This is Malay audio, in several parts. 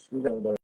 Bismillahirrahmanirrahim.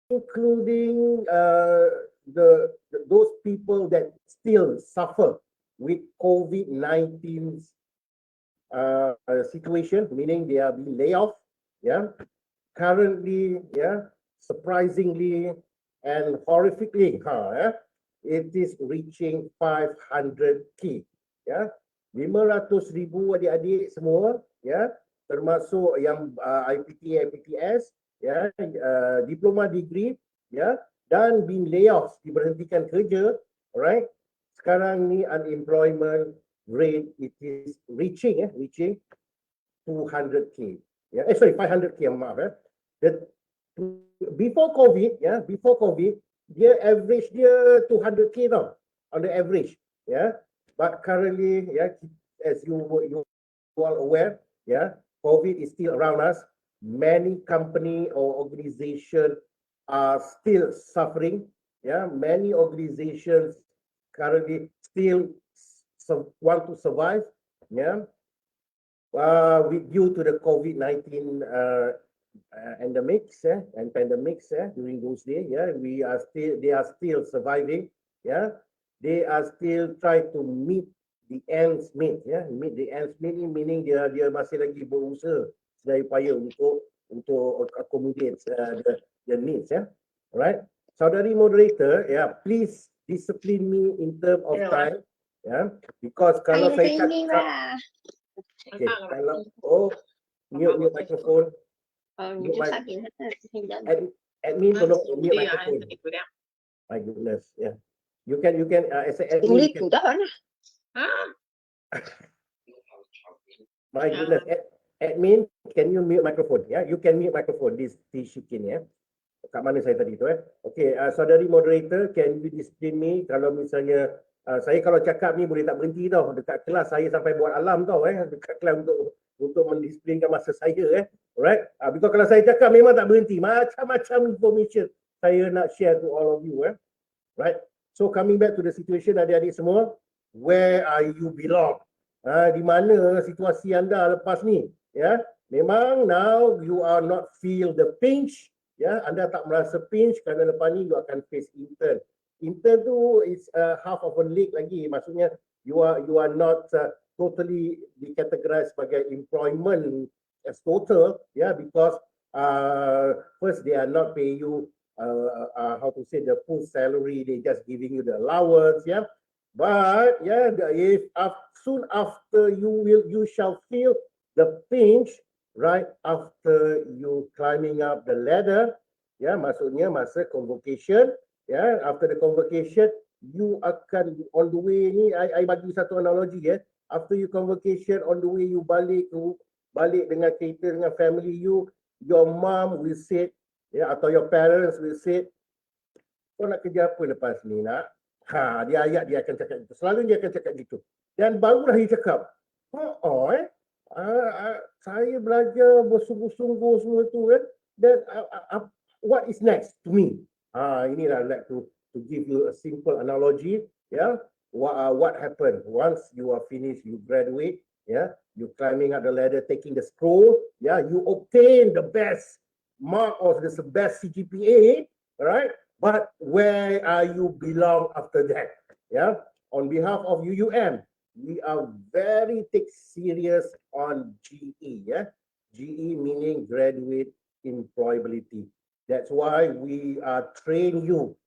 Including those people that still suffer with COVID-19 situation, meaning they are being laid off. Yeah, currently, yeah, surprisingly and horrifically, it is reaching 500K. Yeah, 500,000 adik-adik semua, ya, termasuk yang IPT, IPTS, ya, diploma degree, ya, dan being layoff, diberhentikan kerja, alright. Sekarang ni unemployment rate it is reaching 200K. Yeah, sorry, 500K, maaf. Before COVID, before COVID, dia average dia 200K tau, on the average, But currently, as you all aware, COVID is still around us. Many company or organization are still suffering. Many organizations currently still want to survive. Due to the COVID-19 endemics and pandemics during those days, they are still surviving. They are still trying to meet the ends meet. Meet the ends meet meaning dia masih lagi berusaha sedaya upaya untuk accommodate the needs. Alright, saudari moderator, please discipline me in terms of time. Because kalau saya cakap, kalau mute microphone. Admin tolong mute microphone. My goodness, You can as an admin. My goodness, admin, can you mute microphone? You can mute microphone. This Shikin, kat mana saya tadi tu Okay, saudari moderator, can you discipline me kalau misalnya saya kalau cakap ni boleh tak berhenti tau. Dekat kelas saya sampai buat alarm tau dekat kelas untuk mendisplaykan masa saya alright. Because kalau saya cakap memang tak berhenti, macam-macam information saya nak share to all of you right. So coming back to the situation adik-adik semua, where are you belong? Di mana situasi anda lepas ni? Ya, memang now you are not feel the pinch. Ya, anda tak merasa pinch kerana lepas ni you akan face intern. Intern tu is half of a league lagi. Maksudnya you are not totally dikategorized sebagai employment as total, because first they are not pay you how to say the full salary, they just giving you the allowance, but if soon after you shall feel the pinch right after you climbing up the ladder, maksudnya masa convocation, after the convocation you akan on the way ni, I bagi satu analogi, after you convocation on the way you balik dengan kereta dengan family you, your mom will say, atau your parents will say, kau nak kerja apa lepas ni nak? Dia akan cakap gitu. Selalu dia akan cakap gitu. Dan barulah dia cakap, saya belajar bersungguh-sungguh semua tu then what is next to me? Inilah I'd like to give you a simple analogy, what happened once you are finished, you graduate, you climbing up the ladder, taking the scroll, you obtain the best mark or the best CGPA, right? But where are you belong after that? On behalf of UUM, we are very take serious on GE, GE meaning graduate employability. That's why we train you,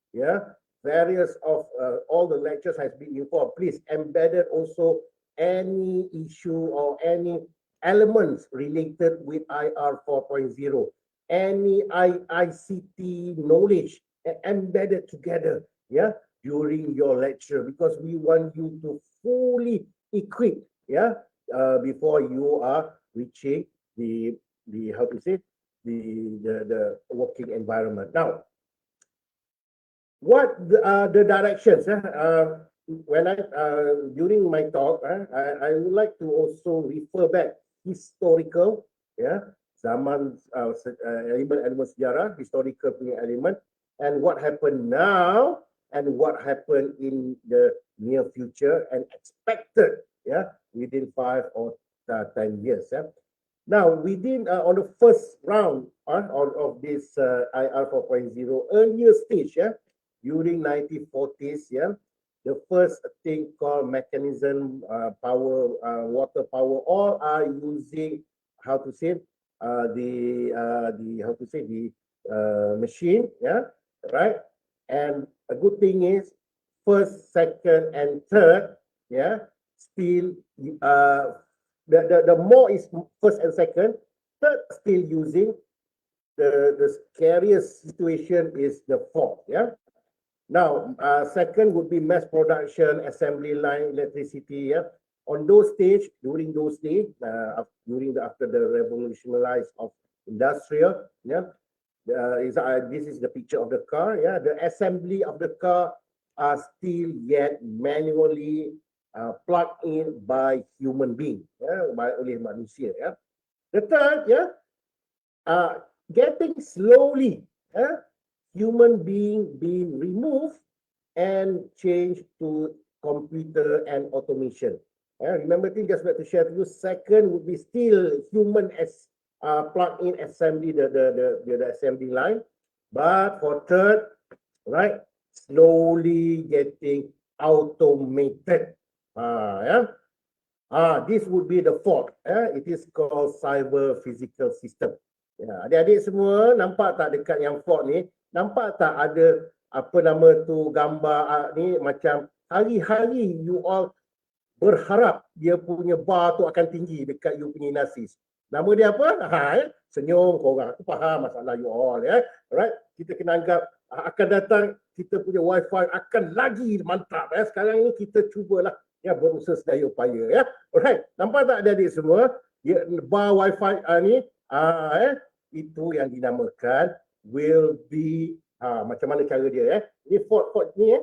various of all the lectures has been informed. Please embedded also any issue or any elements related with IR 4.0, any ICT knowledge embedded together, during your lecture, because we want you to fully equip, before you are reaching the how to say the working environment. Now, what the directions? When during my talk, I would like to also refer back historical, zaman elemen sejarah, historical punya element, and what happened now and what happened in the near future and expected, within 5 or 10 years. Now, within on the first round of this IR 4.0 earlier stage, during 1940s, the first thing called mechanism, power, water power, all are using how to say the machine, right? And a good thing is first, second, and third, still the more is first and second, third still using. The scariest situation is the fourth, Now, second would be mass production, assembly line, electricity, On those stage, during those days, after the revolutionized of industrial, this is the picture of the car, The assembly of the car are still yet manually plugged in by human being, oleh manusia, The third, getting slowly, human being being removed and changed to computer and automation. Remember, just like to share to you, second would be still human as plug-in assembly, the assembly line. But for third, right, slowly getting automated. This would be the fourth. It is called cyber physical system. Adik-adik semua nampak tak dekat yang fourth ni? Nampak tak ada apa nama tu gambar ni macam hari-hari you all berharap dia punya bar tu akan tinggi dekat you punya nasis. Nama dia apa? Senyum korang. Aku faham masalah you all, Alright? Kita kena anggap akan datang kita punya wifi akan lagi mantap, Sekarang ni kita cubalah berusaha sedaya upaya, Alright? Nampak tak adik-adik semua? Bar wifi ni itu yang dinamakan will be macam mana cara dia, Ni port ni,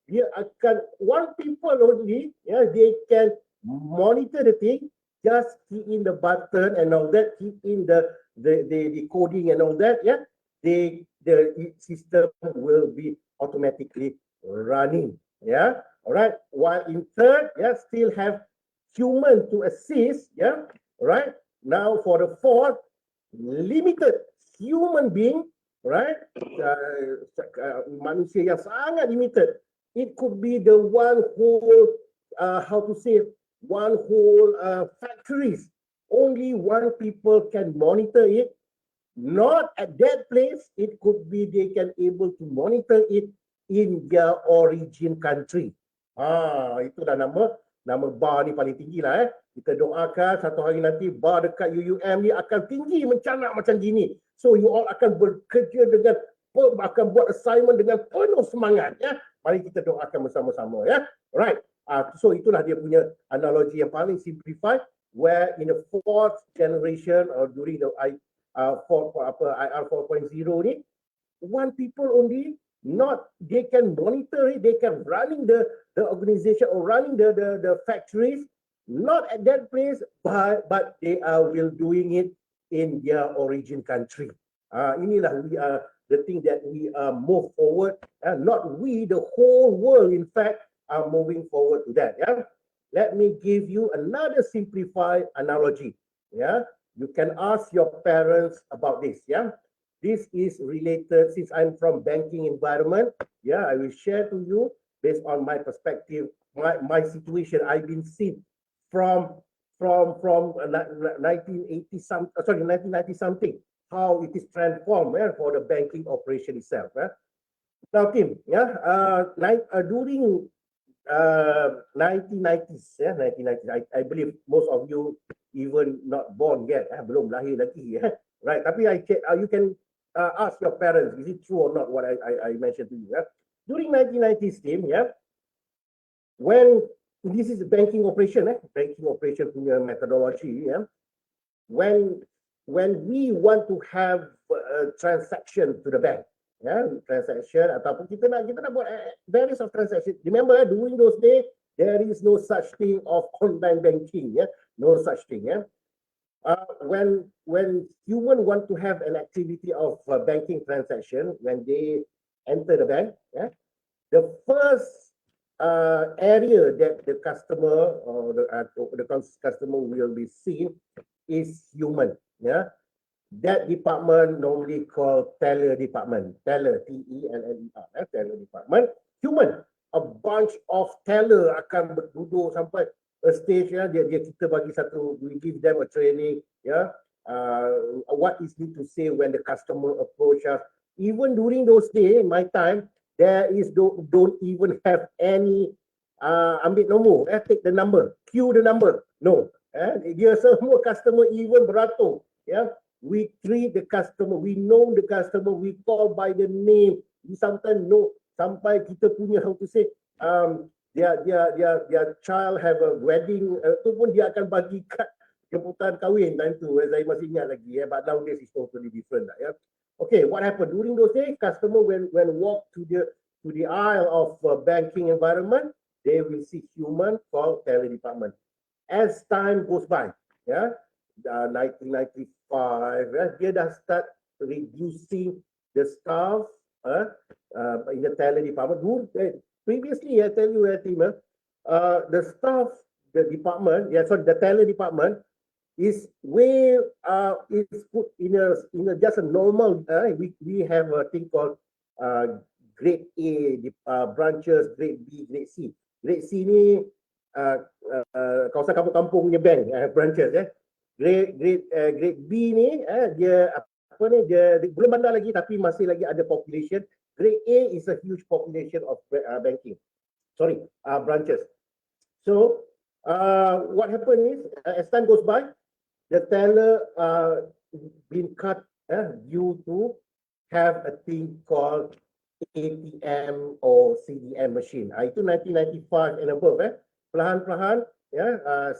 dia akan one people only, they can monitor the thing, just key in the button and all that, key in the coding and all that, yeah, the system will be automatically running. Yeah, all right. While in third, yeah, still have human to assist. Yeah, all right. Now for the fourth, limited human being, right? Manusia yang sangat limited. It could be the one whole, how to say, one whole factories. Only one people can monitor it. Not at that place. It could be they can able to monitor it in their origin country. Itulah nama bar ni paling tinggi lah. Kita doakan satu hari nanti bar dekat UUM ni akan tinggi mencanak macam gini. So you all akan bekerja dengan, akan buat assignment dengan penuh semangat. Ya. Mari kita doakan bersama-sama. Ya. Right. So itulah dia punya analogi yang paling simplified, where in the fourth generation or during the IR 4.0 ni, one people only, not they can monitor it, they can running the organization or running the factories, not at that place, but they are will doing it in their origin country. Inilah the thing that we move forward, not we, the whole world in fact are moving forward to that. Yeah, let me give you another simplified analogy. Yeah, you can ask your parents about this. Yeah, this is related, since I'm from banking environment. Yeah, I will share to you based on my perspective, my situation. I've been seen from 1980 some, sorry, 1990 something, how it is transformed for the banking operation itself. Now, Tim, during 1990s, 1990s, I believe most of you even not born yet, belum lahir lagi, right? Tapi you can ask your parents, is it true or not what I mentioned to you? During 1990s, Tim, when this is banking operation, banking operation punya methodology, when we want to have a transaction to the bank, transaction ataupun kita nak buat various of transaction. Remember, during those days there is no such thing of online banking, no such thing. When human want to have an activity of banking transaction, when they enter the bank, the first area that the customer or the customer will be seen is human. That department normally called teller department. Teller, T-E-L-L-E-R, teller department. Human. A bunch of teller akan berduduk sampai a stage, dia kita bagi satu, we give them a training, what is need to say when the customer approach us. Even during those days, in my time, there is don't even have any ambil nombor, take the number, queue the number. No. Dia semua customer even beratur. We treat the customer, we know the customer, we call by the name. We sometimes know, sampai kita punya, how to say, their child have a wedding, tu pun dia akan bagi kad jemputan kahwin time tu. Saya masih ingat lagi, but nowadays is totally different lah. Okay, what happened during those days? Customer when walk to the aisle of banking environment, they will see human called teller department. As time goes by, 1995, dia dah start reducing the staff in the teller department. Previously, I tell you, team, the staff, the department, the teller department is way is put in a just a normal. We have a thing called grade A branches, grade B, grade C. Grade C ni kawasan kampung-kampung punya bank branches. Grade B ni dia apa ni, dia belum bandar lagi tapi masih lagi ada population. Grade A is a huge population of banking. Sorry, branches. So what happened is, as time goes by, the teller been cut due to have a thing called ATM or CDM machine. Itu 1995 and above. Perlahan-perlahan,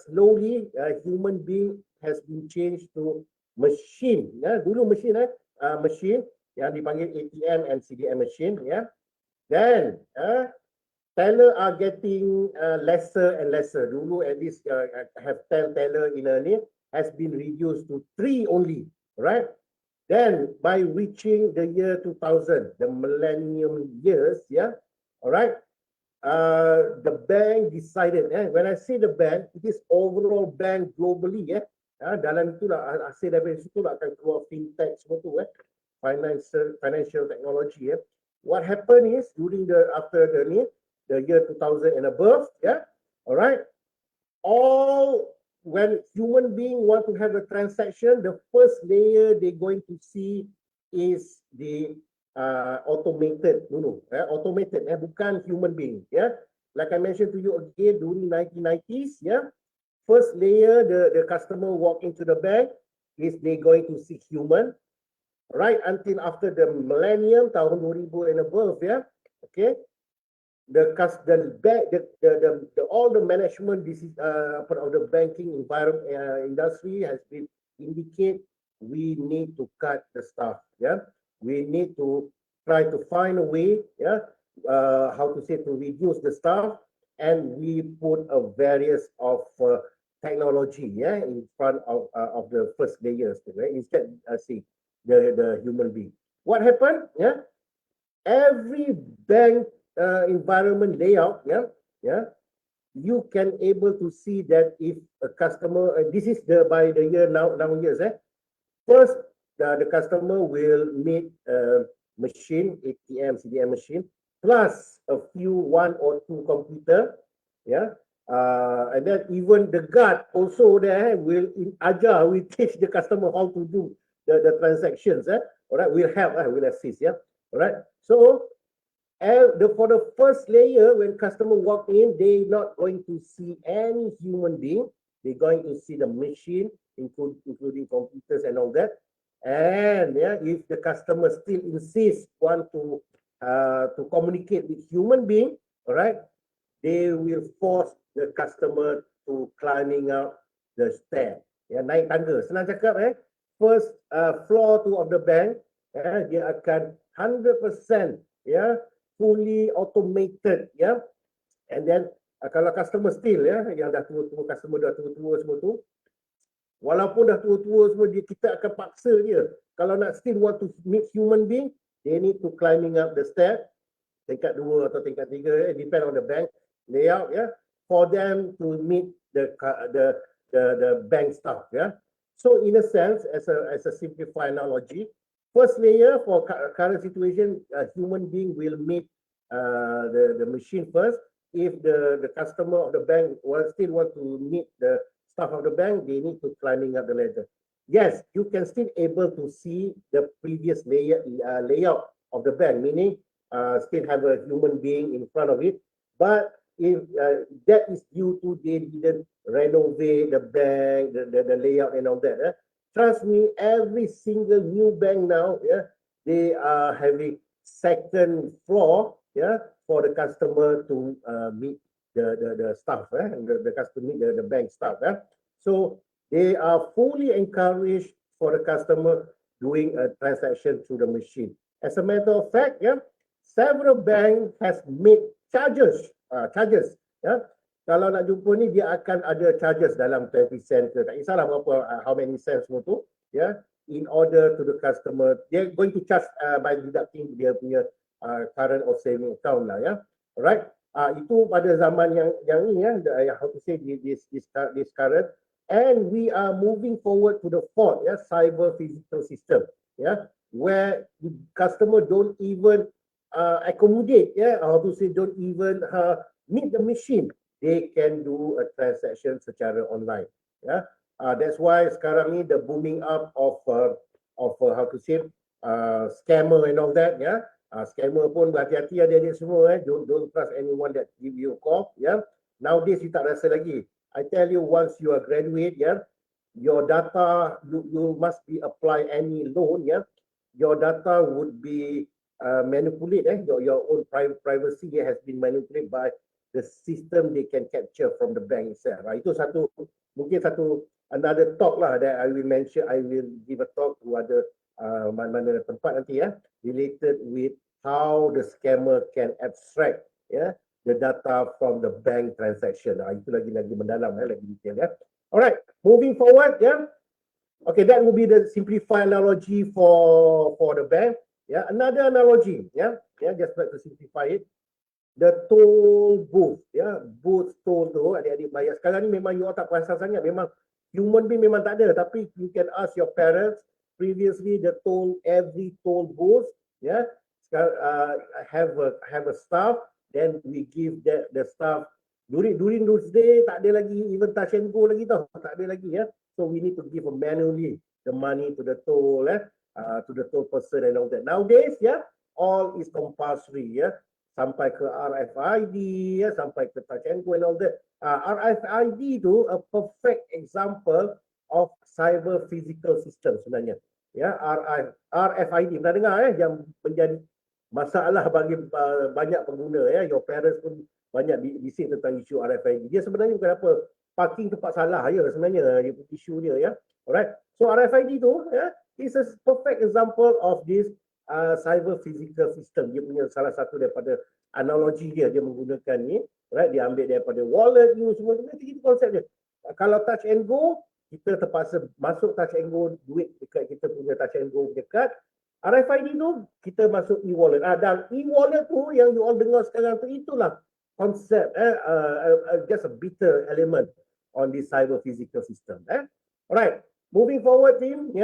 slowly human being has been changed to machine. Dulu machine, machine yang dipanggil ATM and CDM machine. Then teller are getting lesser and lesser. Dulu at least have 10 teller in a ni, has been reduced to 3 only, right? Then by reaching the year 2000, the millennium years, yeah, all right, the bank decided, when I say the bank, it is overall bank globally, dalam itulah hasil dari situ lah akan keluar fintech semua tu, financial technology, What happened is during after the year 2000 and above, all right, all when human being want to have a transaction, the first layer they're going to see is the automated dulu, automated, bukan human being, Like I mentioned to you again during 1990s, First layer, the customer walk into the bank is they going to see human, right? Until after the millennium, tahun 2000 and above, Okay. All the management of the banking environment industry has been indicate we need to cut the staff, we need to try to find a way, how to say, to reduce the staff, and we put a various of technology, in front of the first layers, instead see the human being. What happened, every bank environment layout, you can able to see that if a customer, this is by the year now years, First, the customer will need a machine, ATM, CDM machine, plus a few one or two computer, and then even the guard also there will in ajar will teach the customer how to do the transactions, all right, will help, will assist, all right. So for the first layer, when customer walk in, they not going to see any human being. They're going to see the machine, including computers and all that. And if the customer still insists want to communicate with human being, all right, they will force the customer to climbing up the stair. Naik tangga. Senang cakap, first floor tu of the bank, dia akan 100%, fully automated, and then kalau customer still, yang dah tua-tua, customer dah tua-tua semua tu, walaupun dah tua-tua semua, kita akan paksa dia. Kalau nak still want to meet human being, they need to climbing up the stair, tingkat 2 atau tingkat 3, depend on the bank layout, for them to meet the bank staff, So in a sense, as a simplified analogy, first layer for current situation, a human being will meet the machine first. If the customer of the bank still want to meet the staff of the bank, they need to climbing up the ladder. Yes, you can still able to see the previous layout of the bank, meaning still have a human being in front of it. But if that is due to they didn't renovate the bank, the layout and all that, trust me, every single new bank now, they are having second floor, for the customer to meet the staff, and the customer meet the bank staff. So they are fully encouraged for the customer doing a transaction through the machine. As a matter of fact, several banks has made charges, Kalau nak jumpa ni, dia akan ada charges dalam 20 cent ke, tak kisahlah berapa, how many cents semua tu, in order to the customer, they're going to charge by deducting dia punya current or saving account lah, alright. Itu pada zaman yang ni, how to say, this current, and we are moving forward to the fourth, cyber physical system, where the customer don't even accommodate, how to say, don't even meet the machine. They can do a transaction secara online. That's why sekarang ni the booming up of how to say, scammer and all that, scammer pun berhati-hati adik-adik semua, don't trust anyone that give you a call, Nowadays you tak rasa lagi. I tell you, once you are graduate, your data, you must be apply any loan, your data would be manipulated, your own privacy has been manipulated by the system they can capture from the bank itself. Itu mungkin another talk lah that I will mention. I will give a talk to other mana tempat nanti, related with how the scammer can abstract, the data from the bank transaction. Itu lagi mendalam, lagi detail. Alright, moving forward. Okay, that will be the simplified analogy for the bank. Another analogy. Just like to simplify it. The toll booth, booth toll tu adik-adik bayar. Sekarang ni memang you all tak perasan sangat, memang human being memang tak ada, tapi you can ask your parents. Previously every toll booth have a staff, then we give the staff during those days tak ada lagi even touch and go lagi tau, tak ada lagi. So we need to give manually the money to the toll to the toll person and all that. Nowadays all is compulsory. Sampai ke RFID, sampai ke touch and go and all that. RFID tu a perfect example of cyber physical system sebenarnya. RFID pernah dengar yang menjadi masalah bagi banyak pengguna. Your parents pun banyak bising tentang isu RFID. Dia sebenarnya bukan apa, parking tempat salah sebenarnya isu dia. Alright. So RFID tu is a perfect example of this cyber physical system. Dia punya salah satu daripada analogi dia menggunakan ni, right? Dia ambil daripada wallet ni semua itu konsep dia. Kalau touch and go, kita terpaksa masuk touch and go duit dekat kita punya touch and go dekat. RFID tu kita masuk e-wallet. Dan e-wallet tu yang you all dengar sekarang tu, itulah konsep just a bitter element on this cyber physical system. Alright, moving forward team,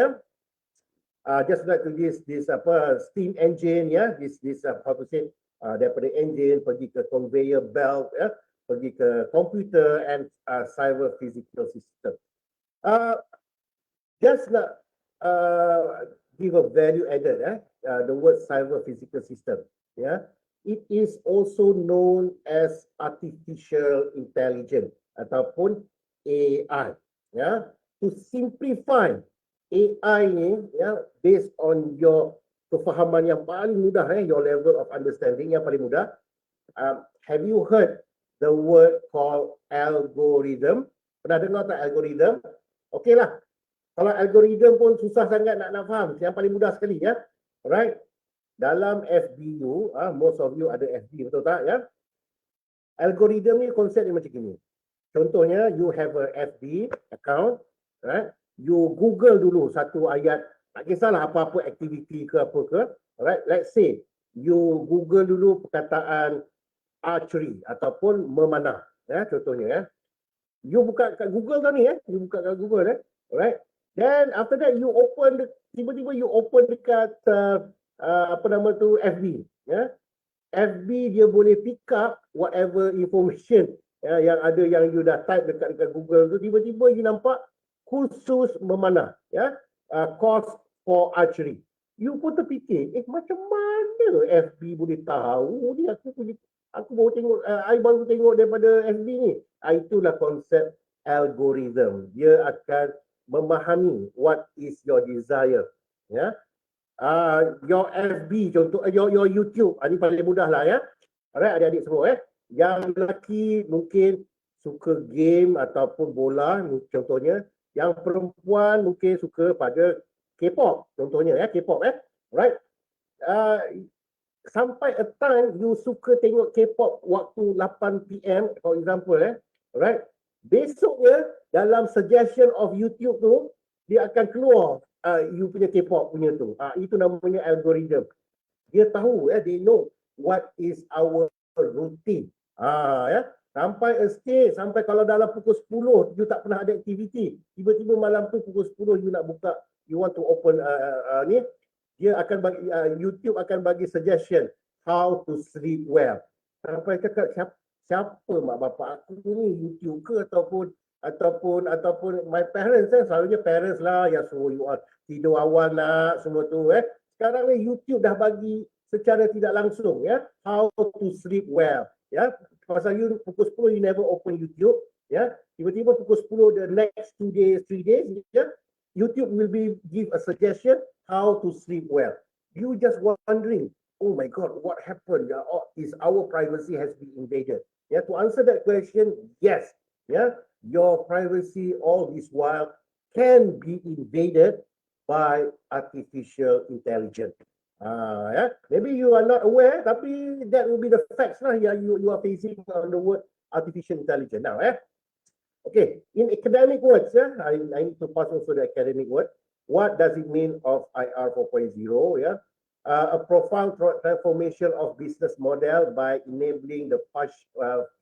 just like to this steam engine, this how to say, daripada engine pergi ke conveyor belt, pergi ke computer and cyber physical system. Just nak give a value added, the word cyber physical system. It is also known as artificial intelligence ataupun AI. To simplify, AI ni based on your kefahaman yang paling mudah, your level of understanding yang paling mudah. Have you heard the word called algorithm? Pernah dengar tak algorithm? Okey lah. Kalau algorithm pun susah sangat nak faham. Yang paling mudah sekali Alright. Dalam FBU, most of you ada FB, betul tak Algorithm ni konsep dia macam ni. Contohnya you have a FB account, right? You Google dulu satu ayat, tak kisahlah apa-apa aktiviti ke apa ke. Alright, let's say you Google dulu perkataan archery ataupun memanah, contohnya You buka kat Google tau ni, you buka kat Google alright. Then after that you open tiba-tiba you open dekat apa nama tu FB, FB dia boleh pick up whatever information yang ada yang you dah type dekat Google tu, tiba-tiba you nampak khusus memanah, course for archery. You pun terfikir, macam mana FB boleh tahu ni, aku baru tengok daripada FB ni. Itulah konsep algorithm. Dia akan memahami what is your desire. Your FB contoh, your YouTube, ini paling mudah lah Alright, adik-adik semua Yang lelaki mungkin suka game ataupun bola contohnya. Yang perempuan mungkin suka pada K-pop contohnya K-pop right. Sampai a time you suka tengok K-pop waktu 8 PM for example right. Besoknya dalam suggestion of YouTube tu dia akan keluar you punya K-pop punya tu. Itu namanya algorithm. Dia tahu they know what is our routine. Sampai a stage, sampai kalau dalam pukul 10 you tak pernah ada aktiviti, tiba-tiba malam tu pukul 10 you nak buka, you want to open ni, dia akan bagi YouTube akan bagi suggestion how to sleep well. Sampai cakap siapa mak bapak aku ni, YouTube ke ataupun my parents selalunya parents lah yang suruh you all tidur awal nak semua tu Sekarang ni YouTube dah bagi secara tidak langsung how to sleep well. Pasal you pukul 10 you never open YouTube, tiba-tiba pukul 10 the next 2 days, 3 days, YouTube will give a suggestion how to sleep well. You just wondering, oh my God, what happened? Is our privacy has been invaded? To answer that question, yes, your privacy all this while can be invaded by artificial intelligence. Maybe you are not aware, tapi that will be the facts lah yang you are facing on the word artificial intelligence now. Okay, in academic words, I need to pass also the academic word. What does it mean of IR 4.0? A profound transformation of business model by enabling the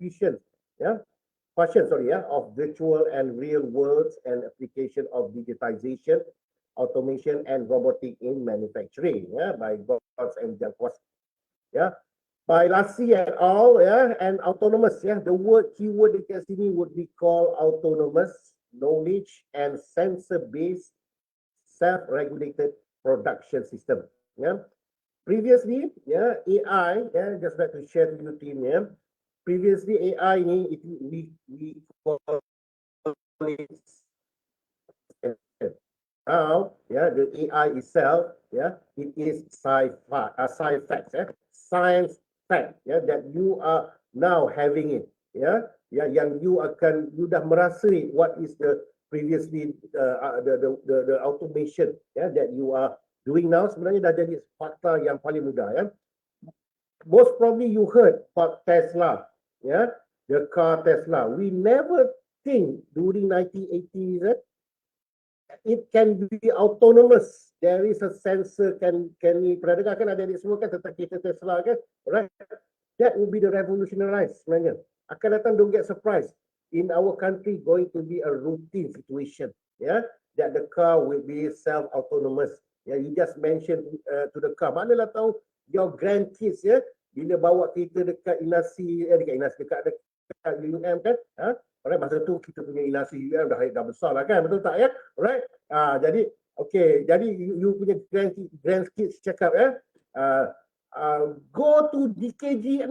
fusion, of virtual and real worlds and application of digitization, automation, and robotic in manufacturing, by Gauss and Jankwas, by Lassi et al, and autonomous, the word keyword dekat sini would be called autonomous knowledge and sensor-based self-regulated production system. Previously, AI, just like to share to you team, previously AI ni we call it now, the AI itself, it is science fact, science fact, that you are now having it, yang you dah merasa what is the previously the automation, that you are doing now sebenarnya dah jadi fakta yang paling mudah, Most probably you heard about Tesla, the car Tesla. We never think during 1980s, it can be autonomous. There is a sensor can pernah dengar kan ada semua kan tentang kereta Tesla kan, right? That will be the revolutionized sebenarnya. Akan datang, don't get surprised. In our country, going to be a routine situation, that the car will be self-autonomous. You just mentioned to the car. Manalah tahu your grandkids, bila bawa kereta dekat Inasi, dekat UUM kan, Alright, masa tu kita punya Inasi UM dah besar lah kan, betul tak Alright, jadi okay, jadi you punya grandkids cakap go to DKG 6.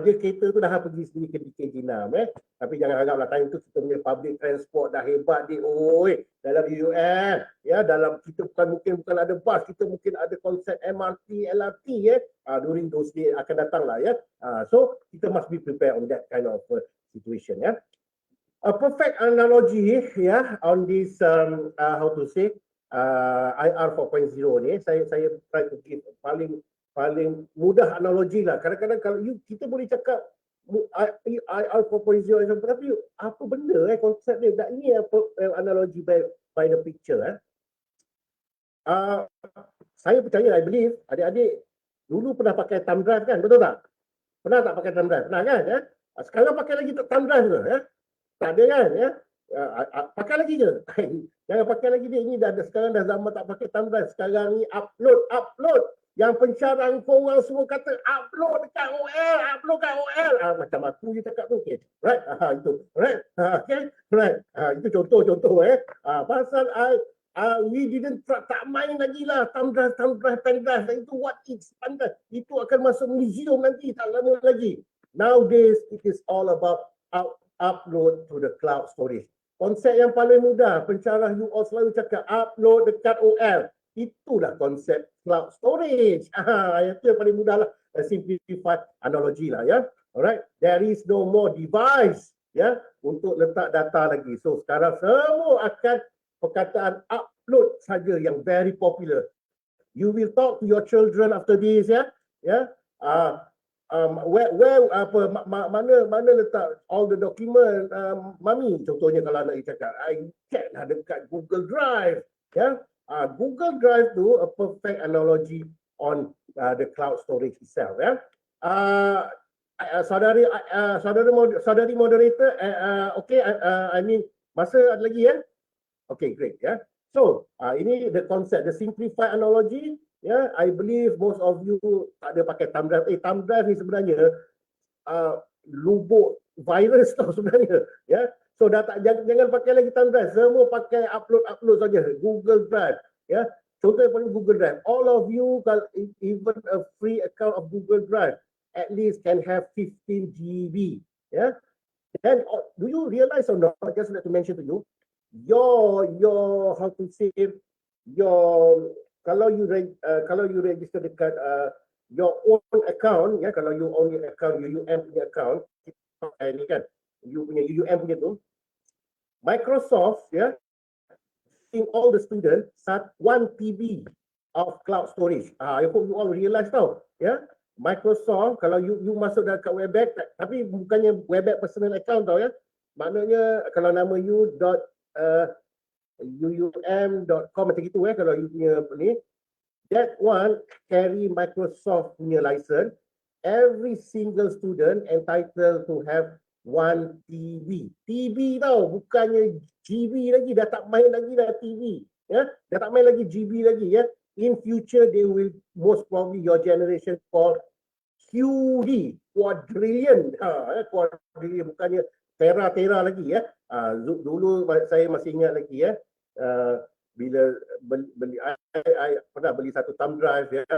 Dia kereta tu dah pergi sendiri ke DKG 6 Tapi jangan haraplah time tu kita punya public transport dah hebat dia. Dalam UUM, dalam kita bukan ada bus, kita mungkin ada konsep MRT, LRT during those days akan datang lah so kita must be prepared on that kind of situation A perfect analogy on this how to say IR 4.0 ni, saya try to give paling mudah analogi lah. Kadang-kadang kalau kita boleh cakap IR 4.0 tapi apa benda konsep dia. Dan ini analogi by the picture saya percaya, I believe adik-adik dulu pernah pakai thumb drive kan, betul tak? Pernah tak pakai thumb drive? Pernah kan sekarang pakai lagi thumb drive ke tak ada kan pakai lagi ke? Jangan pakai lagi dia. Ini sekarang dah zaman tak pakai thumb drive. Sekarang ni upload. Yang pencarang korang semua kata upload dekat OL, upload kat OL. Macam aku je cakap tu. Okay. Right? Itu. Right? Okay? Right? Itu contoh. Pasal we didn't tak main lagi lah thumb drive, pen drive. Itu what is thumb drive? Itu akan masuk museum nanti, tak lama lagi. Nowadays, it is all about upload to the cloud storage. Konsep yang paling mudah, pencarah you all selalu cakap upload dekat OL. Itulah konsep cloud storage. Itu yang paling mudah lah. Simplified analogy lah Alright. There is no more device untuk letak data lagi. So sekarang semua akan perkataan upload saja yang very popular. You will talk to your children after this mana letak all the document mami, contohnya kalau anak cakap I check lah dekat Google Drive Google Drive tu a perfect analogy on the cloud storage itself saudari moderator okay, I mean masa ada lagi okay, great so ini the concept, the simplified analogy I believe most of you tak ada pakai thumb drive. Thumb drive ni sebenarnya lubuk virus tau sebenarnya so dah tak, jangan pakai lagi thumb drive, semua pakai upload saja Google Drive contoh yang paling Google Drive, all of you even a free account of Google Drive at least can have 15 GB then do you realize or not, just like to mention to you, your how to say, your kalau you register dekat your own account kalau you own your account, UUM punya account ni kan, you punya UUM punya tu, Microsoft in all the students 1 TB of cloud storage. I hope you all realize tau, ya. Microsoft kalau you masuk dekat Webex, tapi bukannya Webex personal account tau ya. Maknanya kalau nama you uum.com macam gitu kalau you punya ni, that one carry Microsoft punya license. Every single student entitled to have one TB. TB tau, bukannya GB lagi, dah tak main lagi dah TV. Ya, dah tak main lagi GB lagi ya. In future, they will most probably your generation call QD, quadrillion. Quadrillion bukannya tera lagi ya. Dulu saya masih ingat lagi ya. Bila beli I pernah beli satu thumb drive ya.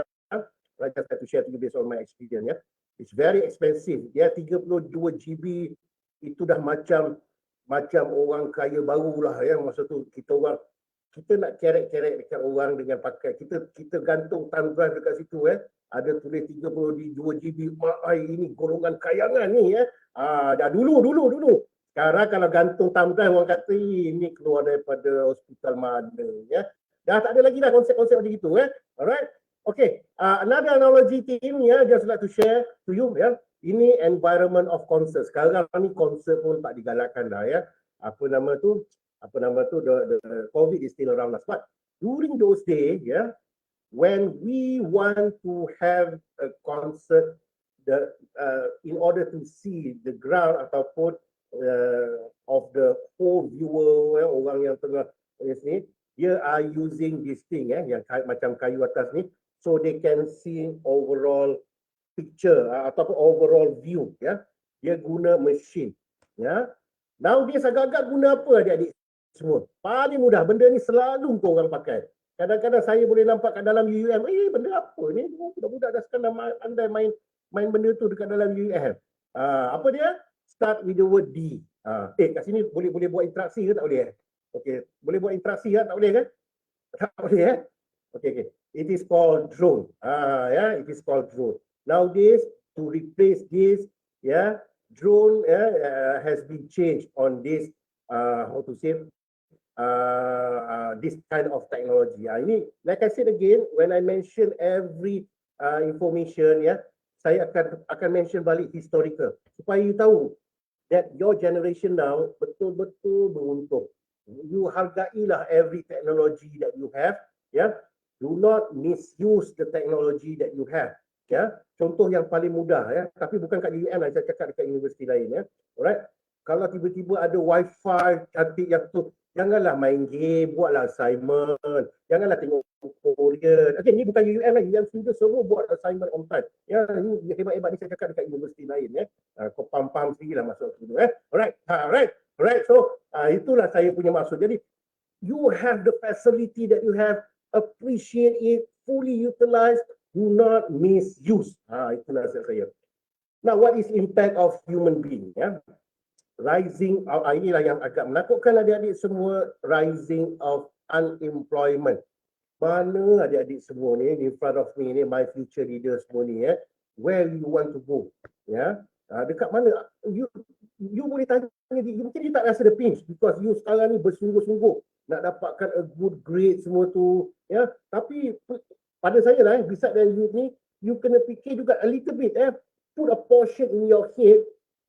I just have to share to you based on my experience ya. It's very expensive. Dia 32 GB itu dah macam orang kaya baru lah ya. Masa tu kita nak kerek-kerek dekat orang dengan pakai. Kita gantung thumb drive dekat situ ya. Ada tulis 32 GB. Ini golongan kayangan ni ya. Dah dulu. Sekarang kalau gantung thumb drive orang kata ini keluar daripada hospital mana ya. Dah tak ada lagi dah konsep-konsep macam itu ya. Alright. Okay, another analogy team ya, just like to share to you ya. Ini environment of concern. Sekarang ni concern pun tak digalakkan dah ya. Apa nama tu? The COVID is still around us. But during those days ya, when we want to have a concert, in order to see the ground ataupun of the whole viewer orang yang tengah ni, dia are using this thing yang macam kayu atas ni. So they can see overall picture ataupun overall view ya. Dia guna mesin ya. Nowadays agak-agak guna apa adik-adik semua? Paling mudah, benda ni selalu kau orang pakai. Kadang-kadang saya boleh nampak kat dalam UUM, benda apa ni? Budak-budak dah sekarang pandai main benda tu dekat dalam UUM. Apa dia? Start with the word D. Kat sini boleh buat interaksi ke tak boleh? Okey, boleh buat interaksi ke tak boleh kan? Tak boleh Okay. It is called drone. It is called drone. Nowadays, to replace this, drone has been changed on this, this kind of technology. Ini, like I said again, when I mention every information, saya akan mention balik historical supaya you tahu that your generation now betul-betul beruntung. You hargailah every technology that you have, Do not misuse the technology that you have. Contoh yang paling mudah tapi bukan kat UUM lah, saya cakap dekat universiti lain Alright. Kalau tiba-tiba ada wifi cantik yang tu, janganlah main game, buatlah assignment. Janganlah tengok Korean. Okay, ni bukan UUM lah, UUM student semua buat assignment on time. Ini hebat-hebat ni saya cakap dekat universiti lain Kau paham sendiri lah masuk situ Alright. So itulah saya punya maksud. Jadi you have the facility that you have, appreciate it, fully utilize, do not misuse. Itu nasihat saya. Now, what is impact of human being? Rising, inilah yang agak menakutkan adik-adik semua, rising of unemployment. Mana adik-adik semua ni, in front of me ni, my future leaders semua ni, where you want to go? Dekat mana? You boleh tanya, mungkin you tak rasa the pinch because you sekarang ni bersungguh-sungguh nak dapatkan a good grade semua tu tapi pada saya lah beside dari you ni, you kena fikir juga a little bit put a portion in your head,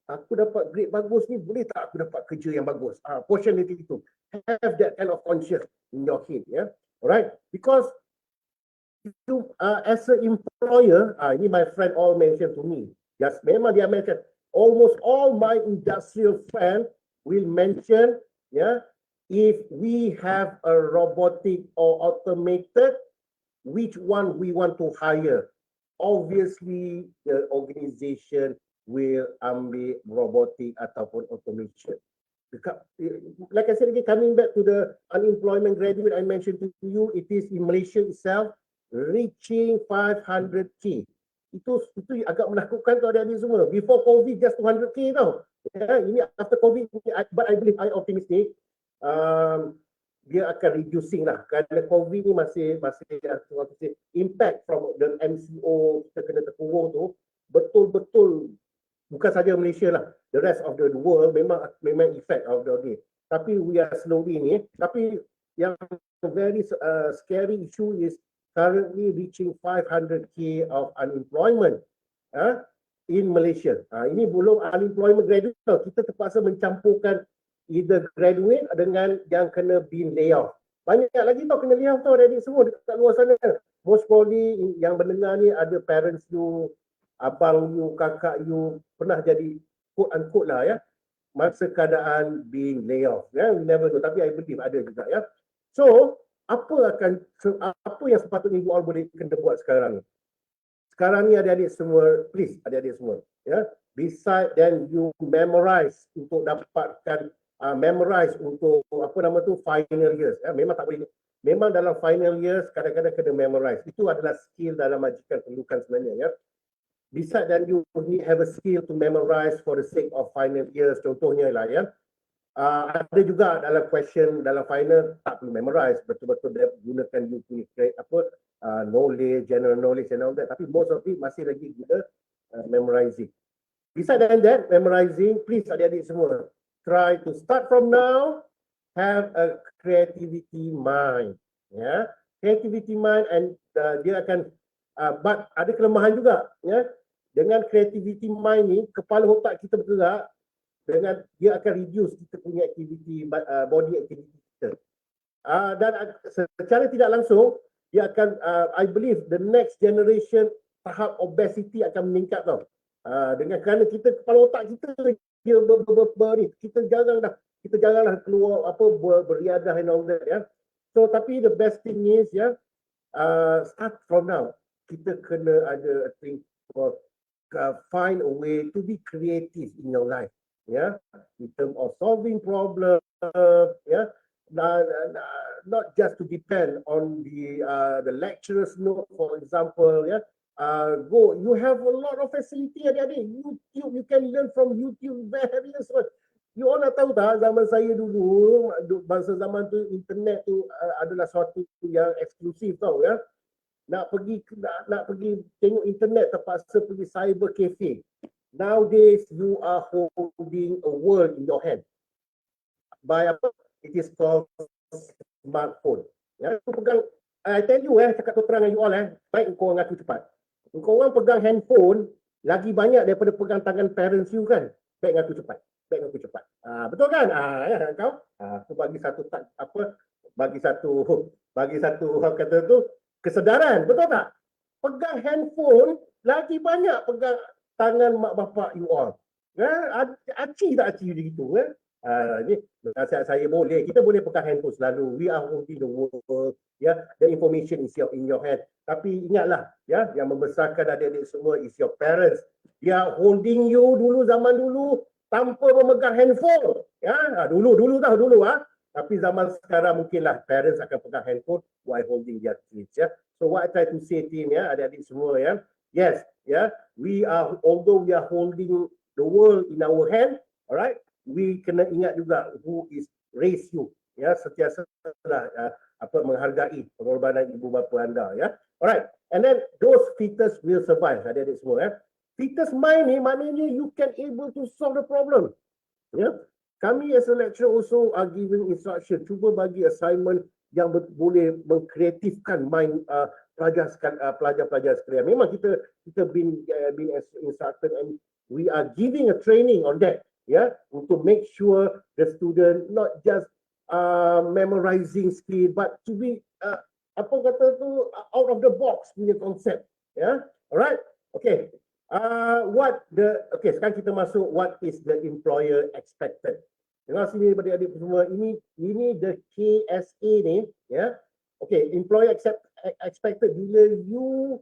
aku dapat grade bagus ni, boleh tak aku dapat kerja yang bagus? Portion itu, have that kind of conscious in your head alright, because you as an employer, ini my friend all mentioned to me, memang dia mention, almost all my industrial friends will mention if we have a robotic or automated, which one we want to hire? Obviously, the organization will ambil robotic ataupun automation. Like I said again, coming back to the unemployment graduate I mentioned to you, it is in Malaysia itself reaching 500k. Itu agak menakutkan tau adik-adik semua. Before COVID, just 200k tau. Ini after COVID, but I believe I optimistic. Dia akan reducing lah kerana COVID ni masih impact from the MCO kita kena terkurung tu betul-betul bukan saja Malaysia lah, the rest of the world memang effect of the ni. Tapi we are slowly ni, tapi yang very scary issue is currently reaching 500k of unemployment in Malaysia. Ini belum unemployment graduate tau. Kita terpaksa mencampurkan either graduate dengan yang kena been layoff. Banyak lagi tau kena layoff tau adik semua dekat luar sana. Most probably yang mendengar ni ada parents you, abang you, kakak you pernah jadi quote unquote lah ya, masa keadaan being layoff. We never know, tapi I believe ada juga ya. So, apa yang sepatutnya you all boleh kena buat sekarang ni? Sekarang ni adik-adik semua, please adik-adik semua, ya. Beside then you memorize untuk dapatkan memorize untuk final years. Memang tak boleh. Memang dalam final years kadang-kadang kena memorize. Itu adalah skill dalam majikan perlukan sebenarnya ya. Beside then you need have a skill to memorize for the sake of final years. Contohnya lah ya. Ada juga dalam question dalam final tak perlu memorize, betul-betul gunakan you punya knowledge, general knowledge and all that, tapi most of it masih lagi guna memorizing. Besides that, memorizing, please adik-adik semua try to start from now, have a creativity mind, ya, creativity mind, and dia akan but ada kelemahan juga ya. Dengan creativity mind ni, kepala otak kita bergerak, dengan dia akan reduce kita punya activity, body activity kita. Dan secara tidak langsung dia akan I believe the next generation tahap obesity akan meningkat tau. Dengan kerana kita kepala otak kita dia kita jaranglah keluar beriadah and all that ya. So tapi the best thing is ya, start from now. Kita kena ada find a way to be creative in your life. Yeah, in terms of solving problems, yeah, not just to depend on the lecturer's note, for example, yeah. You have a lot of facility adik-adik. YouTube, you can learn from YouTube various ways. You all nak tahu tak, zaman saya dulu, masa zaman tu internet tu adalah suatu yang eksklusif tau ya. Nak pergi tengok internet terpaksa pergi cyber cafe. Nowadays, you are holding a world in your hand. By it is called smartphone. Ya, pegang. I tell you cakap terang dengan you all baik kau orang aku cepat. Kau orang pegang handphone lagi banyak daripada pegang tangan parents you kan. Baik aku cepat. Betul kan? Ya kau. Aku bagi satu kata tu kesedaran, betul tak? Pegang handphone lagi banyak pegang tangan mak bapak you all. Aci tak aci begitu ni nasihat saya kita boleh pegang handphone selalu. We are holding the world. Ya, the information is in your hand. Tapi ingatlah ya, yang membesarkan adik-adik semua is your parents. Dia holding you zaman dulu tanpa memegang handphone. Ya, dulu. Tapi zaman sekarang mungkinlah parents akan pegang handphone while holding their kids ya. So what I try to say team ya, adik-adik semua ya. Yes, yeah, although we are holding the world in our hand, alright, we kena ingat juga who is raised you, ya, sentiasa menghargai pengorbanan ibu bapa anda, ya, alright, and then those fetus will survive, adik-adik semua, ya. Fetus mind ni maknanya you can able to solve the problem, ya. Kami as a lecturer also are giving instruction, cuba bagi assignment yang boleh mengkreatifkan mind pelajar-pelajar sekalian. Memang kita been instructed and we are giving a training on that, ya, untuk make sure the student not just memorizing skill but to be out of the box punya concept, ya. Alright, okay. Sekarang kita masuk what is the employer expected. Dengar sini adik-adik semua, ini the KSA ni, ya. Okay, employer expected bila you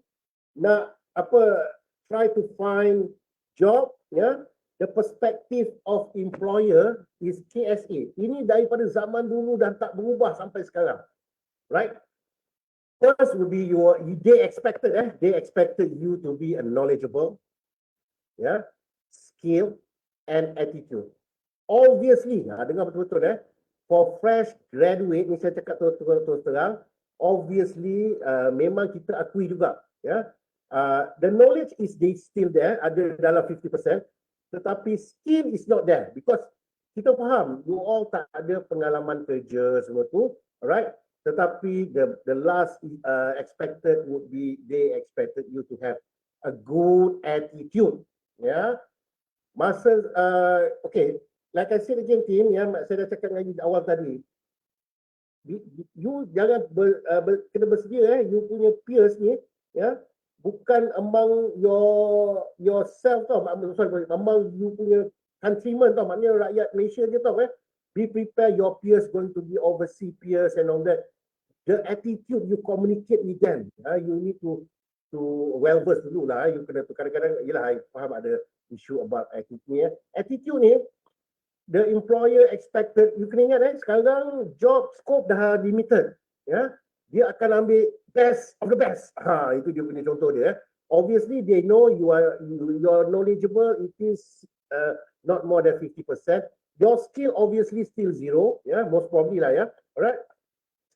nak try to find job, ya. The perspective of employer is KSA. Ini daripada zaman dulu dan tak berubah sampai sekarang. Right? First will be they expected you to be a knowledgeable, yeah, skill and attitude. Obviously, dengar betul-betul for fresh graduate ni saya cakap terus terang, obviously memang kita akui juga, ya. The knowledge is still there, ada dalam 50%, tetapi skill is not there because kita faham you all tak ada pengalaman kerja semua tu, alright? tetapi the last expected would be they expected you to have a good attitude. Ya, masa okay, like I said again, team, ya, saya dah cakap dengan you awal tadi, you jangan kena bersedia, you punya peers ni, ya, bukan among yourself tau, sorry, among you punya countrymen tau, maknanya rakyat Malaysia je tau. Be prepared, your peers going to be overseas peers and all that. The attitude you communicate with them, you need to well versed dulu lah. You kena kadang-kadang, yelah, I faham ada issue about attitude ni. Attitude ni, the employer expected, you kena ingat sekarang job scope dah limited. Ya, dia akan ambil best of the best. Itu dia punya contoh dia. Obviously they know you are knowledgeable. It is not more than 50%. Your skill obviously still zero. Ya, most probably lah, ya. Alright.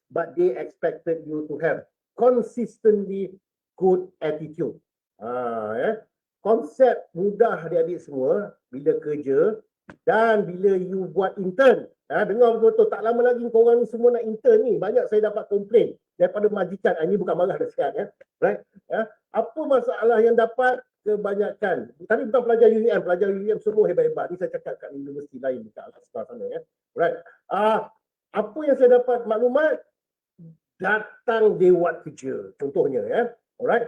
But they expected you to have consistently good attitude. Ya. Konsep mudah adik-adik semua bila kerja dan bila you buat intern. Dengar betul-betul, tak lama lagi korang ni semua nak intern ni. Banyak saya dapat komplain daripada majikan. Ini bukan marah dah sihat. Right? Apa masalah yang dapat? Kebanyakan. Tadi bukan pelajar UUM. Pelajar UUM semua hebat-hebat. Ni saya cakap kat universiti lain dekat Al-Azhar sana. Right? Apa yang saya dapat maklumat? Datang dewan kerja. Contohnya. Alright?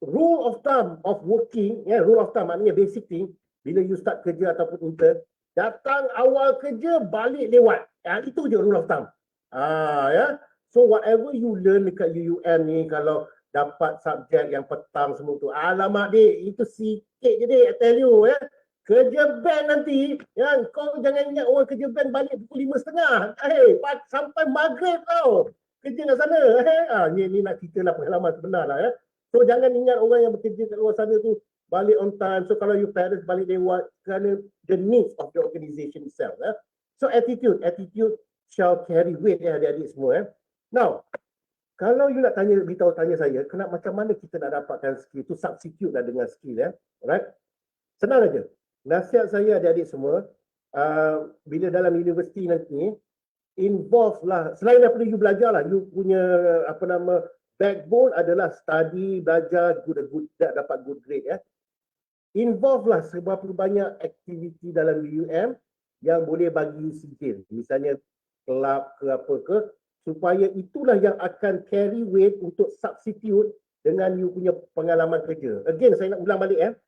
Rule of thumb of working. Rule of thumb maknanya basic thing. Bila you start kerja ataupun intern, datang awal kerja, balik lewat. Itu je rule of thumb. Ya. So whatever you learn dekat UUM ni, kalau dapat subjek yang petang semua tu, alamak dik, itu sikit je dik, I tell you. Kerja bank nanti, kau jangan ingat orang kerja bank balik pukul 5.30. Sampai maghrib tau. Kerja kat sana. Ni nak cerita lah pengalaman sebenar lah. So jangan ingat orang yang bekerja kat luar sana tu balik on time. So kalau you parents balik lewat kerana the needs of the organisation itself. So attitude shall carry weight adik-adik semua. Now, kalau you nak tanya saya, macam mana kita nak dapatkan skill tu, substitute lah dengan skill. Alright? Senang aja. Nasihat saya adik-adik semua, bila dalam universiti nanti, involve lah, selain daripada you belajar lah, you punya backbone adalah study, belajar, dapat good grade. Involve lah seberapa banyak aktiviti dalam UUM yang boleh bagi you skill. Misalnya kelab ke apa ke, supaya itulah yang akan carry weight untuk substitute dengan you punya pengalaman kerja. Again, saya nak ulang balik.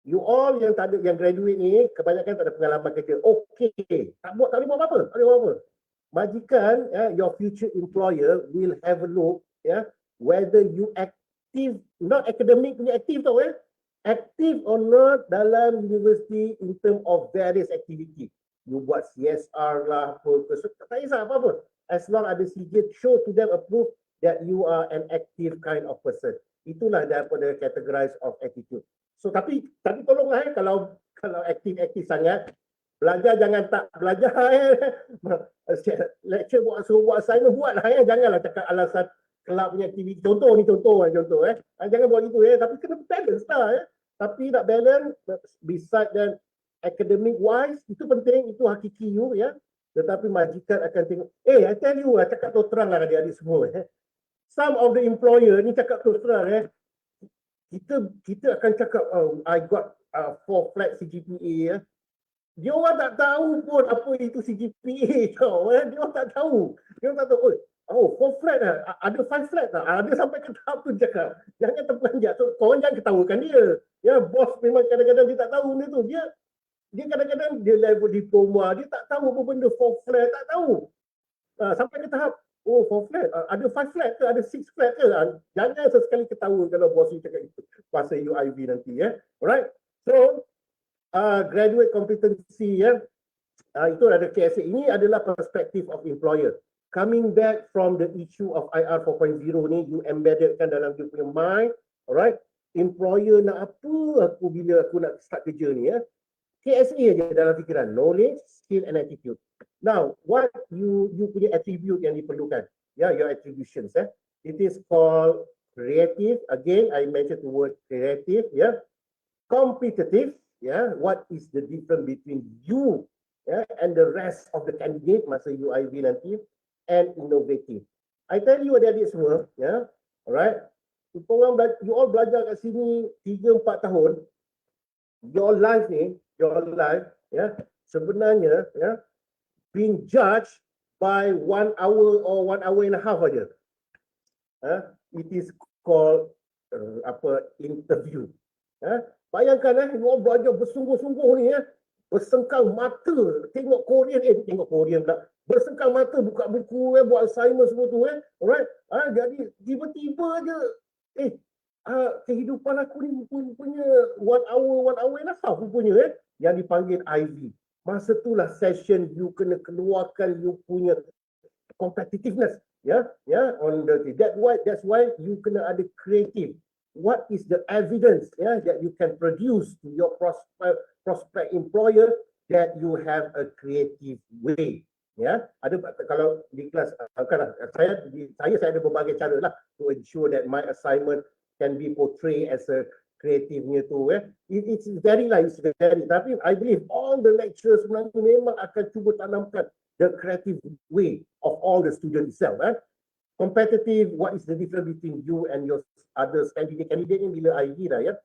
You all yang tak ada, yang graduate ni, kebanyakan tak ada pengalaman kerja. Okay, tak boleh buat apa-apa. Majikan, your future employer will have a look, whether you active, not academic punya active tau, active or not dalam university in term of various activity. You buat CSR lah, tak kisah apa-apa. As long as the show to them approve that you are an active kind of person. Itulah daripada categorize of attitude. So tapi tolonglah kalau aktif sangat, belajar jangan tak belajar. Lecture buat assignment buatlah. Janganlah cakap alasan kelab punya aktiviti. Contoh. Jangan buat gitu. Tapi kena balance lah. Tapi nak balance beside dan academic wise, itu penting, itu hakiki you. Tetapi majikan akan tengok, I tell you, cakap terus terang lah adik-adik semua. Some of the employer ni cakap terus terang, kita akan cakap, I got 4 flat CGPA. Dia orang tak tahu pun apa itu CGPA tau. Dia orang tak tahu. 4 flat lah. Ada 5 flat tak? Dia sampai ke tahap tu cakap. Jangan terperanjat. So, korang jangan ketawakan dia. Bos memang kadang-kadang dia tak tahu benda tu. Dia kadang-kadang dia level diploma, dia tak tahu apa benda 4 flat, tak tahu. Sampai ke tahap, 4 flat, ada 5 flat ke, ada 6 flat ke. Jangan sesekali ketawa kalau bos you cakap itu. Pasal UIV nanti. Alright? So, graduate competency, itu ada KSA. Ini adalah perspektif of employer. Coming back from the issue of IR 4.0 ni, you embeddedkan dalam you punya mind. Alright? Employer nak apa bila aku nak start kerja ni. KSA aja dalam fikiran, knowledge, skill and attitude. Now, what you punya attribute yang diperlukan? Your attributions. It is called creative. Again, I mentioned the word creative. Competitive. What is the difference between you and the rest of the candidate masa UIV nanti? And innovative. I tell you adik-adik semua, ya, alright, you all belajar kat sini 3-4 tahun, your life ni, ya, sebenarnya, ya, being judged by 1 hour or 1.5 hours aja. It is called interview. Bayangkan you all belajar bersungguh-sungguh ni, bersengkang mata tengok Korean pula, bersengkang mata buka buku, buat assignment semua tu, alright. Jadi tiba-tiba je kehidupan aku ni punya 1 hour rupanya, yang dipanggil IV. Masa itulah session you kena keluarkan you punya competitiveness, on the that's why you kena ada creative. What is the evidence, that you can produce to your prospect employer that you have a creative way, ada kalau di kelas saya ada berbagai cara lah to ensure that my assignment can be portrayed as a kreatifnya tu, it's very tapi I believe all the lecturers sebenarnya memang akan cuba tanamkan the creative way of all the students itself. Competitive, what is the difference between you and your others candidate ni bila ID dah,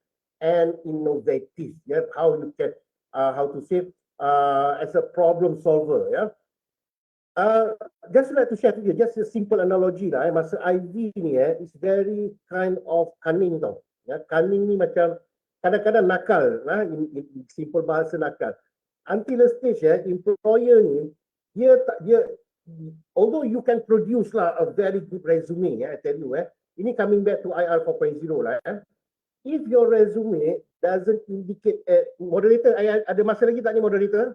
and innovative, how you can how to say as a problem solver, just like to share to you just a simple analogy lah, masa IV ni is very kind of cunning tau. Cunning ni macam kadang-kadang nakal, in simple bahasa nakal. Until a stage, employer ni, dia although you can produce lah a very good resume, I tell you, ini coming back to IR 4.0 lah, if your resume doesn't indicate, moderator, ada masa lagi tak ni moderator?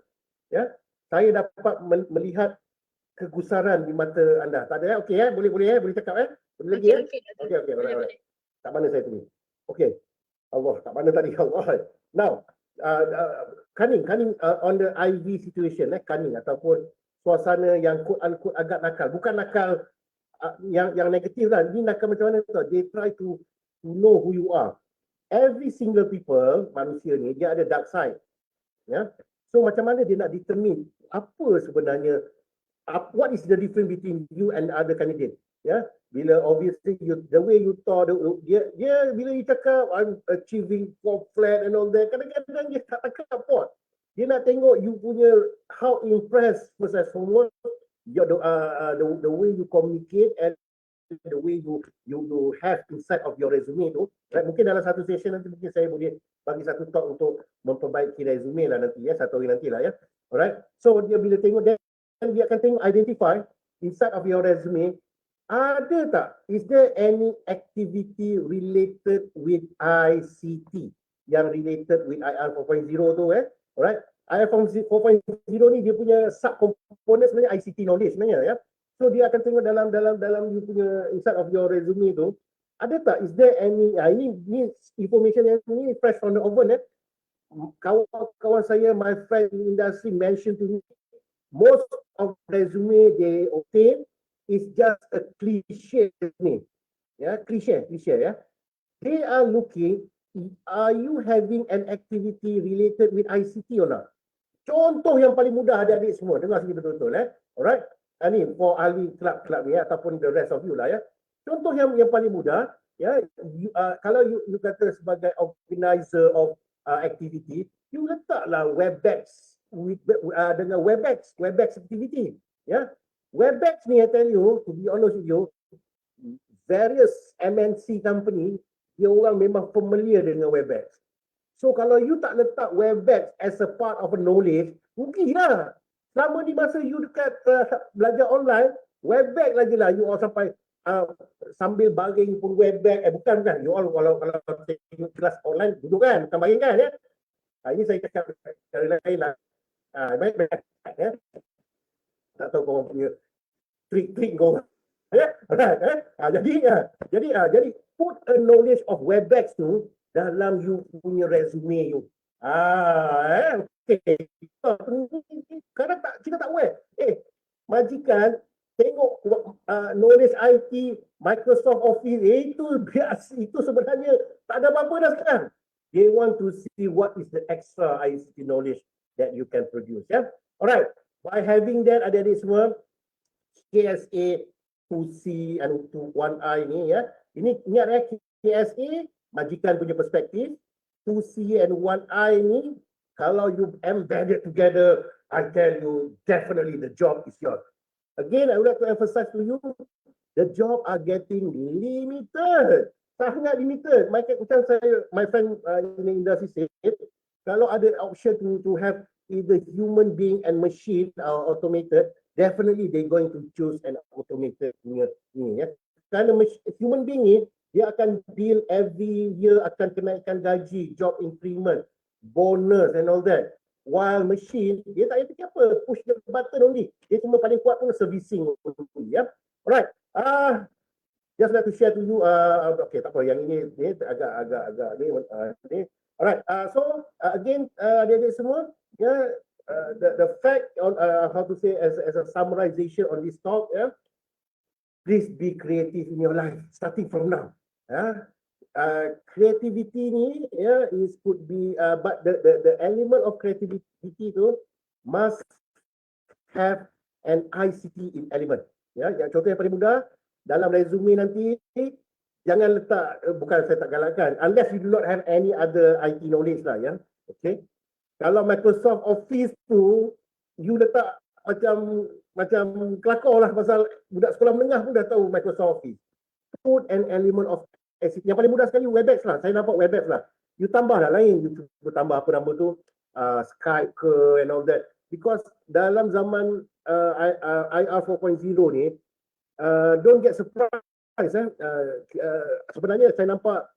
Saya dapat melihat kegusaran di mata anda. Tak ada, okey, boleh cakap, boleh lagi, okey, boleh. Tak mana saya tulis. Okay, Allah, tak mana tadi Allah. Now, cunning on the IV situation, cunning ataupun suasana yang quote unquote agak nakal, bukan nakal yang negatif lah. Ini nakal macam mana tu? They try to know who you are. Every single people, manusia ni, dia ada dark side. So macam mana dia nak determine apa sebenarnya, what is the difference between you and other candidate? Bila obviously the way you talk, dia bila you cakap I'm achieving top flat and all that, kadang-kadang dia tak cakap pot. Dia nak tengok you punya how impressed versus someone, the way you communicate and the way you have inside of your resume tu. Mungkin dalam satu session nanti mungkin saya boleh bagi satu talk untuk memperbaiki resume lah nanti, satu hari nanti lah, Alright. So dia bila tengok dia akan tengok identify inside of your resume, ada tak? Is there any activity related with ICT yang related with IR 4.0 tu, Alright. IR 4.0 ni dia punya sub-component sebenarnya ICT knowledge sebenarnya, So dia akan tengok dalam you punya inside of your resume tu, ada tak? Is there any, ini information yang ini fresh from the oven, Kawan-kawan saya, my friend in industry mentioned to me, most of resume they obtain is just a cliche ni. Cliche. They are looking, are you having an activity related with ICT or not? Contoh yang paling mudah adik-adik semua, dengar sini betul-betul, Alright. Ni for ahli kelab-kelab ni, ataupun the rest of you lah, Contoh yang paling mudah, kalau you kata sebagai organizer of activity, you letaklah Webex dengan Webex activity, Webex ni, I tell you, to be honest with you, various MNC company, dia orang memang familiar dengan Webex. So kalau you tak letak Webex as a part of a knowledge, rugilah. Selama di masa you dekat belajar online, Webex lagi lah, you all sampai sambil baring pun Webex, bukan, you all kalau tengok kelas online, duduk kan, bukan baring kan, Ini saya cakap cara lain lah. Baik, tak tahu korang punya trik kau. Jadi put a knowledge of Webex tu dalam you punya resume you. Okay. Kadang kita tak aware. Majikan tengok knowledge IT, Microsoft Office, itu sebenarnya tak ada apa-apa dah sekarang. They want to see what is the extra ICT knowledge that you can produce. Alright. By having that, adik-adik semua, KSA 2C and 1I ni ya. Ini ingat KSA majikan punya perspektif. 2C and 1I ni kalau you embedded together, I tell you definitely the job is yours. Again, I would like to emphasize to you, the job are getting limited. Sangat limited. Macam my friend in the industry said, kalau ada option to have either human being and machine automated, definitely they going to choose an automated punya ni ya. Kerana human being ni, dia akan deal every year, akan kenaikan gaji, job increment, bonus and all that. While machine, dia tak payah fikir apa, push the button only. Dia cuma paling kuat pun servicing only ya. Alright. Just like to share to you. Okay, tak apa. Yang ini agak ni. Alright. So again, adik-adik semua, yeah, the fact on how to say as a summarization on this talk, yeah, please be creative in your life starting from now. Yeah. Creativity ni, yeah, is could be, but the element of creativity tu must have an ICT in element. Ya, contoh yang paling mudah dalam resume nanti, jangan letak, bukan saya tak galakkan, unless you do not have any other IT knowledge lah ya. Okay. Kalau Microsoft Office tu, you letak macam kelakar lah pasal budak sekolah menengah pun dah tahu Microsoft Office. Put an element of ICT. Yang paling mudah sekali Webex lah. Saya nampak Webex lah. You tambah lah lain. You tambah apa nama tu, Skype ke and all that. Because dalam zaman IR 4.0 ni, don't get surprised. Sebenarnya saya nampak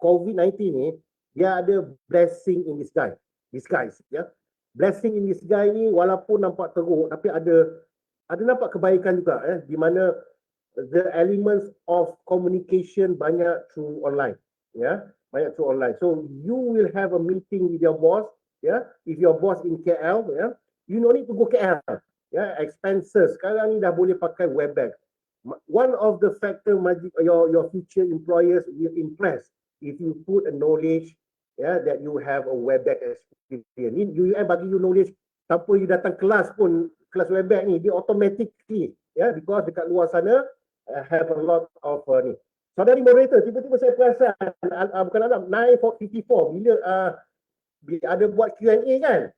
COVID-19 ni, dia ada blessing in disguise. Ya. Blessing in disguise ni walaupun nampak teruk, tapi ada nampak kebaikan juga. Di mana the elements of communication banyak through online. Ya, banyak through online. So you will have a meeting with your boss. Ya, if your boss in KL, ya, you no need to go KL. Ya, expenses sekarang ni dah boleh pakai Webex. One of the factor your future employers will impress if you put a knowledge, yeah, that you have a Webex experience. UUM bagi you knowledge tanpa you datang kelas pun, kelas Webex ni dia automatically, yeah, because dekat luar sana have a lot of ni. Saudari moderator, tiba-tiba saya perasan bukan alam 9:54 bila ada buat Q&A kan?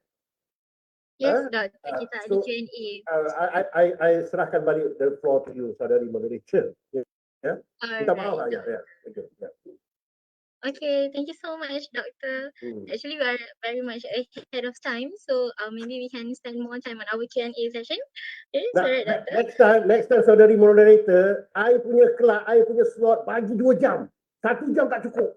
Yes, Doktor, kita ada Q&A. I serahkan balik the floor to you, saudari moderator. Yeah. Minta maaf lah. Yeah. Okay, thank you so much, Doctor. Actually, we are very much ahead of time, so maybe we can spend more time on our Q&A session. Okay, sorry, Doctor. Next time, saudari moderator, I punya slot bagi 2 jam. 1 jam tak cukup.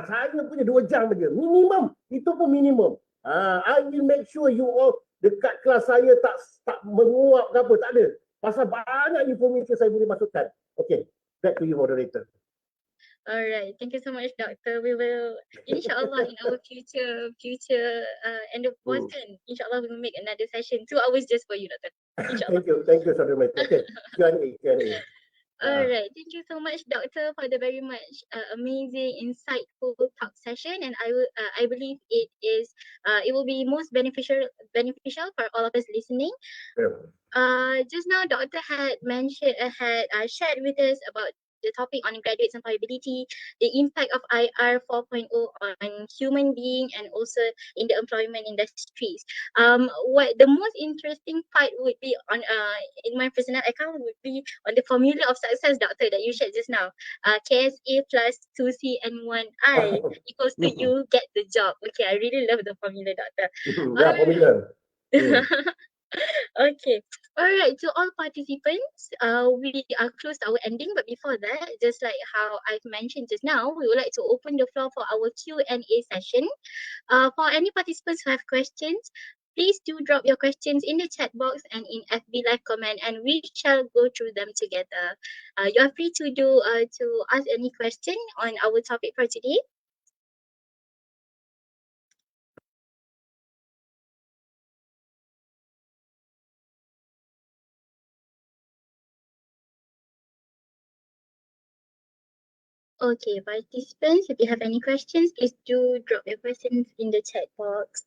Saya punya 2 jam saja. Minimum. Itu pun minimum. I will make sure you all dekat kelas saya tak menguap ke apa. Tak ada. Pasal banyak informasi saya boleh masukkan. Okay. Back to you, moderator. Alright, thank you so much, Doctor. We will, inshallah, in our future end of course, inshallah, we will make another session, 2 hours just for you, Doctor. Inshallah. Thank you, Saudara Mike. Okay, Q&A. Alright, thank you so much, Doctor, for the very much amazing, insightful talk session, and I believe it will be most beneficial for all of us listening. Yeah. Just now, Doctor had shared with us about the topic on graduates' employability, the impact of IR 4.0 on human being and also in the employment industries. What the most interesting part would be on in my personal account would be on the formula of success, Doctor, that you shared just now. KSA plus 2C and 1I equals to you get the job. Okay, I really love the formula, Doctor. Yeah, formula. Okay. All right. To all participants, we are close to our ending. But before that, just like how I've mentioned just now, we would like to open the floor for our Q&A session. For any participants who have questions, please do drop your questions in the chat box and in FB Live comment, and we shall go through them together. You are free to ask any question on our topic for today. Okay, participants, if you have any questions, please do drop your questions in the chat box.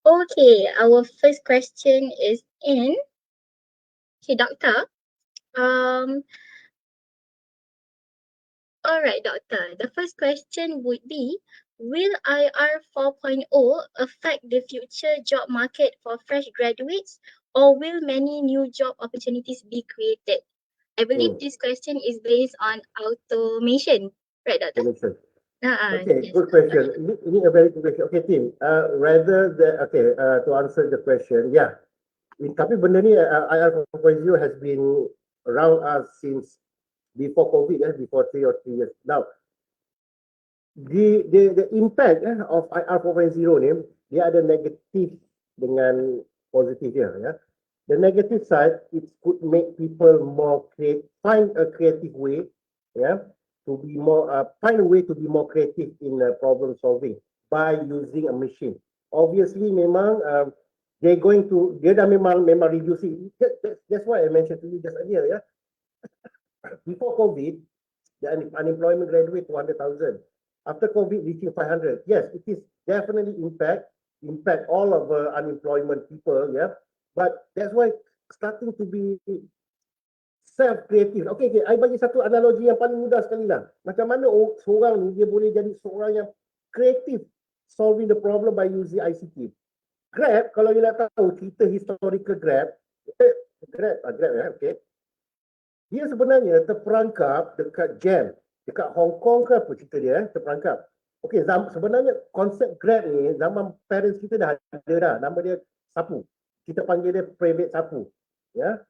Okay, our first question is in. Okay, Doctor, Um, all right, Doctor. The first question would be, will IR 4.0 affect the future job market for fresh graduates, or will many new job opportunities be created? I believe Hmm. this question is based on automation, right, Doctor? Connection. Okay, Yes. good question. Ini a very good question. Okay, Tim. To answer the question, yeah. Tapi benda ni IR 4.0 has been around us since before COVID, before 3 or 3 years. Now, the impact of IR 4.0 ni, dia ada negatif dengan positif dia. Ya. The negative side, it could make people more find a creative way, yeah, to be more find a way to be more creative in problem solving by using a machine. Obviously, memang dia dah memang reducing. That's why I mentioned to you just earlier, yeah. Before COVID, the unemployment graduate 200,000. After COVID, reaching 500. Yes, it is definitely impact all of unemployment people, yeah. But that's why starting to be self-creative. Okay, I bagi satu analogi yang paling mudah sekali lah. Macam mana seorang ni dia boleh jadi seorang yang kreatif solving the problem by using ICT. Grab, kalau you nak tahu cerita historical Grab, okay. Dia sebenarnya terperangkap dekat jam, dekat Hong Kong ke apa cerita dia, terperangkap. Okay, sebenarnya konsep Grab ni zaman parents kita dah ada dah. Nama dia Sapu. Kita panggil dia private Sapu. Ya.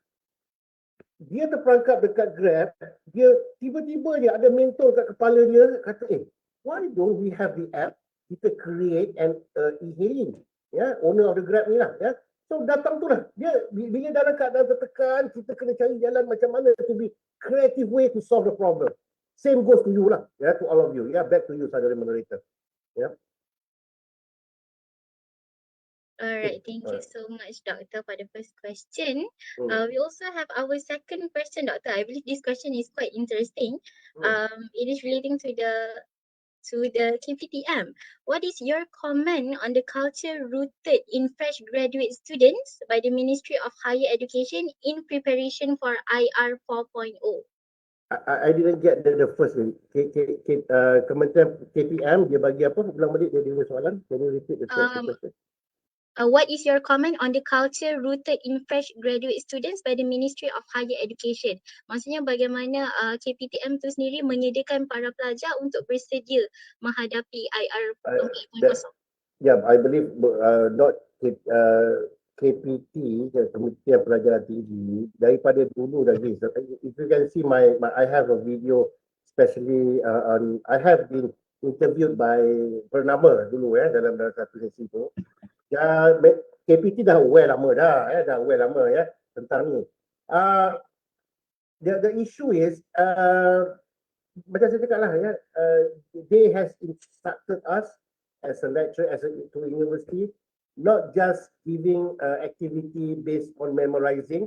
Dia terperangkap dekat Grab, dia tiba-tiba dia ada mentor kat kepala dia kata, why don't we have the app? Kita create an e-hailing. Ya, owner of the Grab ni lah. Ya. So datang tu lah. Dia bila dalam keadaan tertekan, kita kena cari jalan macam mana to be creative way to solve the problem. Same goes to you lah. Ya, to all of you. Ya, back to you, saudara moderator. Ya. Alright, thank you so much, Doctor, for the first question. Hmm. We also have our second question, Doctor. I believe this question is quite interesting. It is relating to the KPTM. What is your comment on the culture rooted in fresh graduate students by the Ministry of Higher Education in preparation for IR 4.0? I didn't get the first one. Kementerian KPM dia bagi apa? Ulang balik dia soalan. Can you repeat the question? What is your comment on the culture rooted in fresh graduate students by the Ministry of Higher Education? Maksudnya bagaimana KPTM tu sendiri menyediakan para pelajar untuk bersedia menghadapi IR 4.0? Yeah, I believe not KPT, Kementerian Pelajaran Tinggi, daripada dulu lagi. So, if you can see I have a video, especially I have been interviewed by Bernama dulu dalam satu sesi tu. KPT dah aware lama tentang ni. The issue is macam saya cakap lah they has instructed us as a lecturer to a university, not just giving activity based on memorizing.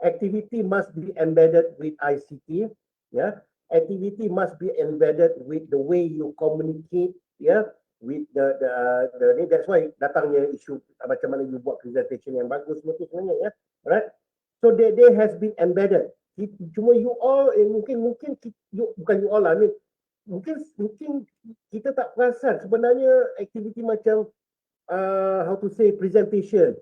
Activity must be embedded with ICT. Activity must be embedded with the way you communicate. With the that's why datangnya isu macam mana you buat presentation yang bagus sebenarnya. Right? So they has been embedded. Cuma you all mungkin bukan you all lah ni, mungkin kita tak perasan sebenarnya aktiviti macam how to say presentation.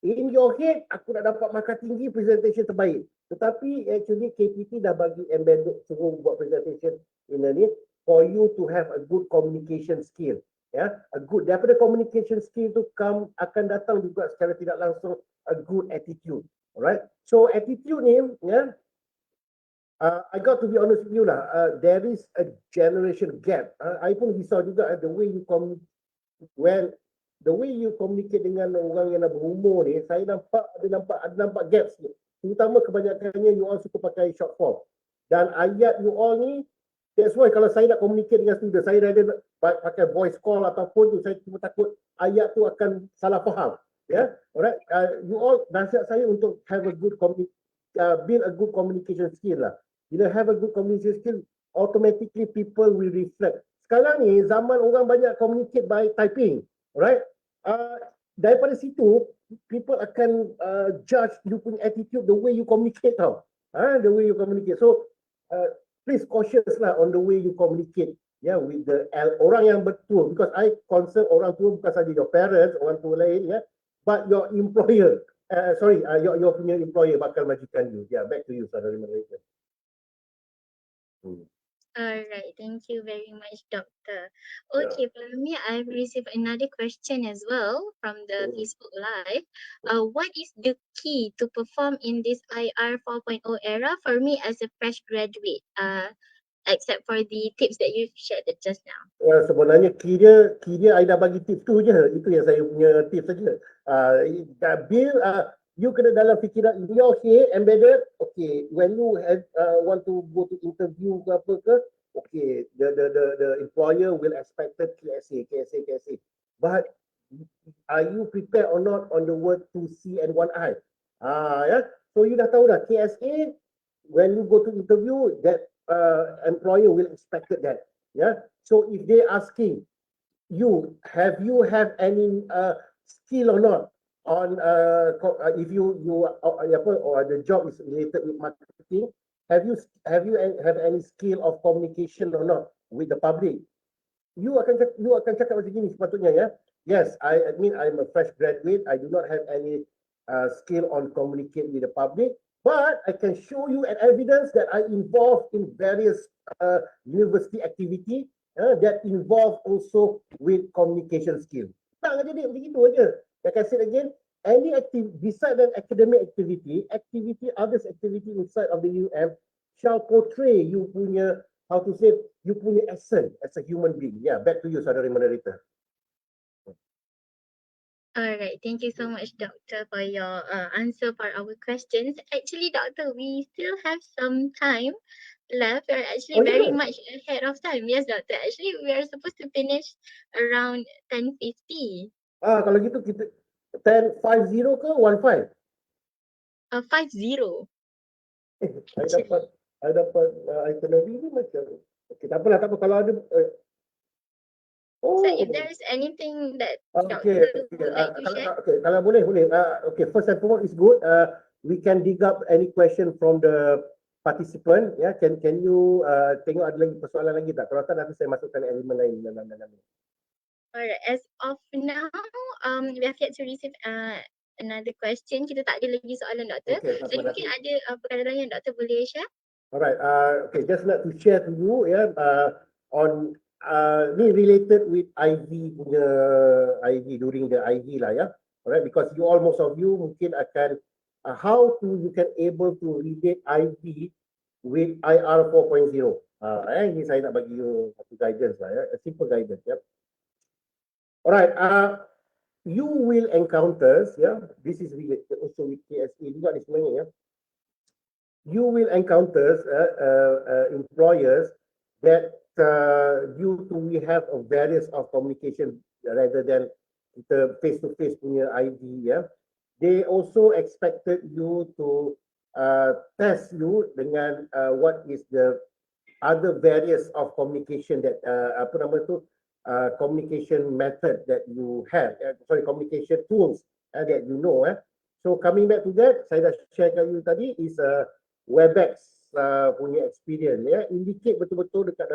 In your head aku nak dapat markah tinggi, presentation terbaik. Tetapi actually KPT dah bagi embedded suruh buat presentation in ni for you to have a good communication skill. A good daripada communication skill tu akan datang juga secara tidak langsung a good attitude. Alright. So attitude ni I got to be honest with you lah. There is a generation gap. I pun risau juga the way you communicate dengan orang yang dah berumur ni, saya nampak gaps ni. Terutama kebanyakannya you all suka pakai short form. Dan ayat you all ni, that's why kalau saya nak communicate dengan student, saya rather pakai voice call ataupun tu, saya cuma takut ayat tu akan salah faham. Alright. You all nasihat saya untuk have a good build a good communication skill lah. Bila have a good communication skill, automatically people will reflect. Sekarang ni zaman orang banyak communicate by typing, right? Daripada situ people akan judge you punya attitude, the way you communicate tau. The way you communicate. So please cautious lah on the way you communicate with the orang yang bertua, because I concern orang tua bukan saja your parents, orang tua lain but your employer. Your punya employer bakal majikan you. Back to you, Saudari Malaysia. Alright, thank you very much, Doctor. Okay, for me, I've received another question as well from the Facebook Live. What is the key to perform in this IR 4.0 era for me as a fresh graduate? Except for the tips that you've shared just now. Sebenarnya kira I dah bagi tips tu je. Itu yang saya punya tips saja. Bill, you kena dalam fikiran in your head embedded. Okay, when you want to go to interview ke apa ke, okay, the employer will expect KSA. But are you prepared or not on the word 2C and 1I? So you dah tahu dah KSA, when you go to interview, that employer will expect that. So if they asking you, have you have any skill or not on if you or the job is related with marketing, have you have any skill of communication or not with the public? You akan cakap macam gini sepatutnya. Yes, I admit I'm a fresh graduate. I do not have any skill on communicate with the public, but I can show you an evidence that I involved in various university activity that involve also with communication skill. Tak aja dia begitu aja. Like I said again, any activity beside an academic activity, others activity inside of the UM shall portray you punya, how to say, you punya essence as a human being. Back to you, Saudari Moderator. Alright, thank you so much, Doctor, for your answer for our questions. Actually, Doctor, we still have some time left. We're actually very much ahead of time. Yes, Doctor. Actually, we are supposed to finish around 10:50. Kalau gitu kita 10:50 ke 15? 50. I dapat itinerary ni macam. Okay, tak apalah, kalau ada so if there is anything that okay. would like to share. Okay, kalau boleh. Okay, first and foremost is good. We can dig up any question from the participant. Can you tengok ada lagi persoalan lagi tak? Kalau tak, nanti saya masukkan elemen lain dalam ni. Alright, as of now, we have yet to receive another question. Kita tak ada lagi soalan, Doktor. Okay, jadi mungkin ada perkara lain yang Doktor boleh share. Alright, okay, just like to share to you on ni related with IV punya IV during the IV lah alright, because most of you mungkin akan how to you can able to relate IV with IR 4.0. Ini saya nak bagi you satu guidance lah a simple guidance Alright, you will encounter this is related also with KSA juga ni sebenarnya you will encounter employers that due to we have a various of communication rather than the face-to-face punya ID they also expected you to test you dengan what is the other various of communication that communication method that you have communication tools that you know so coming back to that, saya dah share kat you tadi is Webex punya experience indicate betul-betul dekat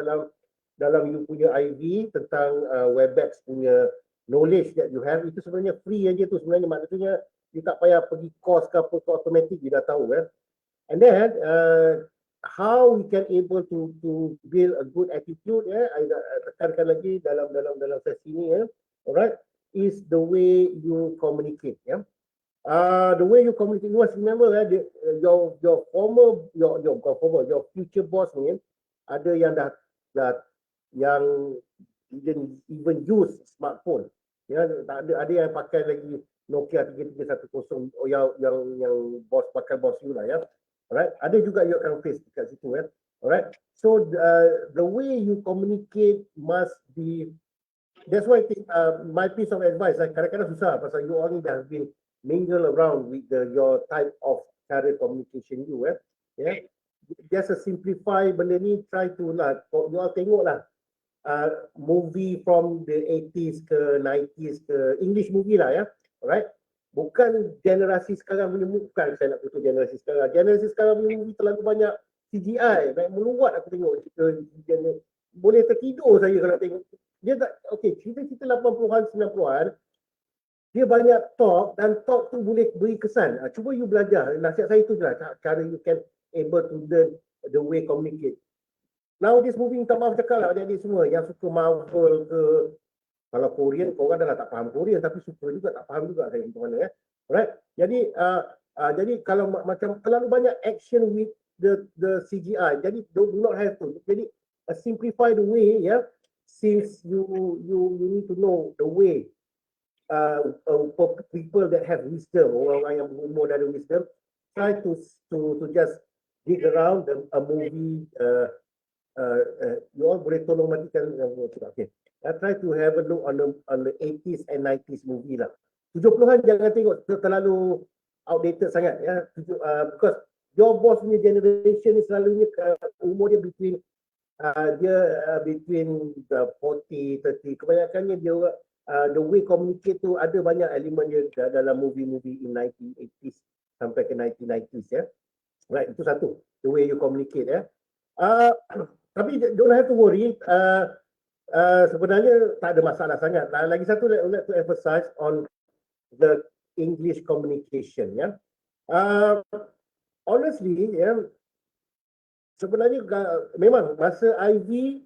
dalam you punya IV tentang Webex punya knowledge that you have, itu sebenarnya free aja tu sebenarnya, maksudnya you tak payah pergi course ke apa tu, automatic you dah tahu and then how we can able to build a good attitude I tekankan lagi dalam sesi ni alright, is the way you communicate the way you communicate. You must remember your future boss ni ada yang dah yang didn't even use smartphone ada yang pakai lagi Nokia 3310 yang boss pakai boss you lah alright, ada juga you akan face dekat situ alright, so the way you communicate must be, that's why I think my piece of advice kadang-kadang susah pasal you all ni dah been mingle around with your type of cara communication you just a simplify benda ni, try to you all tengok lah movie from the 80s ke 90s ke English movie lah alright, Bukan generasi sekarang punya movie, bukan saya nak kutuk generasi sekarang. Generasi sekarang punya movie terlalu banyak CGI, banyak meluat aku tengok cerita boleh tertidur saya kalau tengok. Dia tak, okey, cerita-cerita 80-an, 90-an, dia banyak talk dan talk tu boleh beri kesan. Cuba you belajar. Nasihat saya tu je lah, cara you can able to learn the way communicate. Now this movie, minta maaf cakap lah adik-adik semua yang suka Marvel ke, kalau Korean, korang dah tak faham Korean tapi suka juga, tak faham juga saya macam mana. Right? Jadi kalau macam terlalu banyak action with the CGI, jadi do not have to. Jadi simplify the way, since you need to know the way for people that have wisdom, orang-orang yang berumur dan ada wisdom, try to just dig around a movie. You all boleh tolong matikan. Okay. I try to have a look on the 80s and 90s movie lah. 70-an jangan tengok terlalu outdated sangat ya. Because your boss punya generation ni selalunya umur dia between between the 40, 30. Kebanyakannya dia the way communicate tu ada banyak elemen dia dalam movie-movie in 1980s sampai ke 1990s ya. Right, itu satu. The way you communicate ya. Tapi don't have to worry. Sebenarnya tak ada masalah sangat. Lagi satu, let to emphasize on the English communication. Ya, honestly, ya, sebenarnya memang masa IV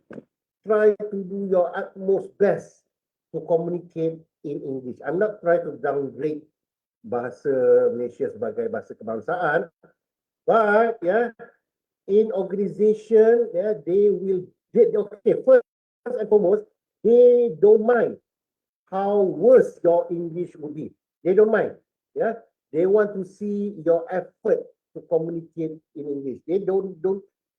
try to do your utmost best to communicate in English. I'm not trying to downgrade bahasa Malaysia sebagai bahasa kebangsaan, but ya, in organization, they will. Okay, first and foremost, they don't mind how worse your English would be. They don't mind. Yeah, they want to see your effort to communicate in English. They don't.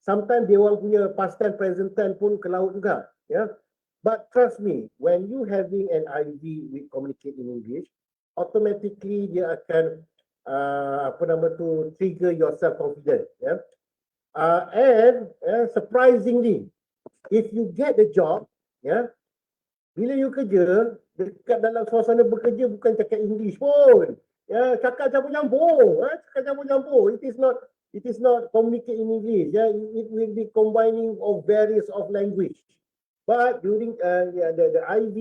Sometimes they want punya past tense, present tense pun ke laut juga. Yeah, but trust me, when you having an IV with communicate in English, automatically dia akan trigger your self confidence. Yeah, and surprisingly, if you get the job, bila you kerja, dekat dalam suasana bekerja bukan cakap English pun. Cakap campur-campur. Cakap campur-campur. It is not communicate in English. It will be combining of various of language. But during the IV,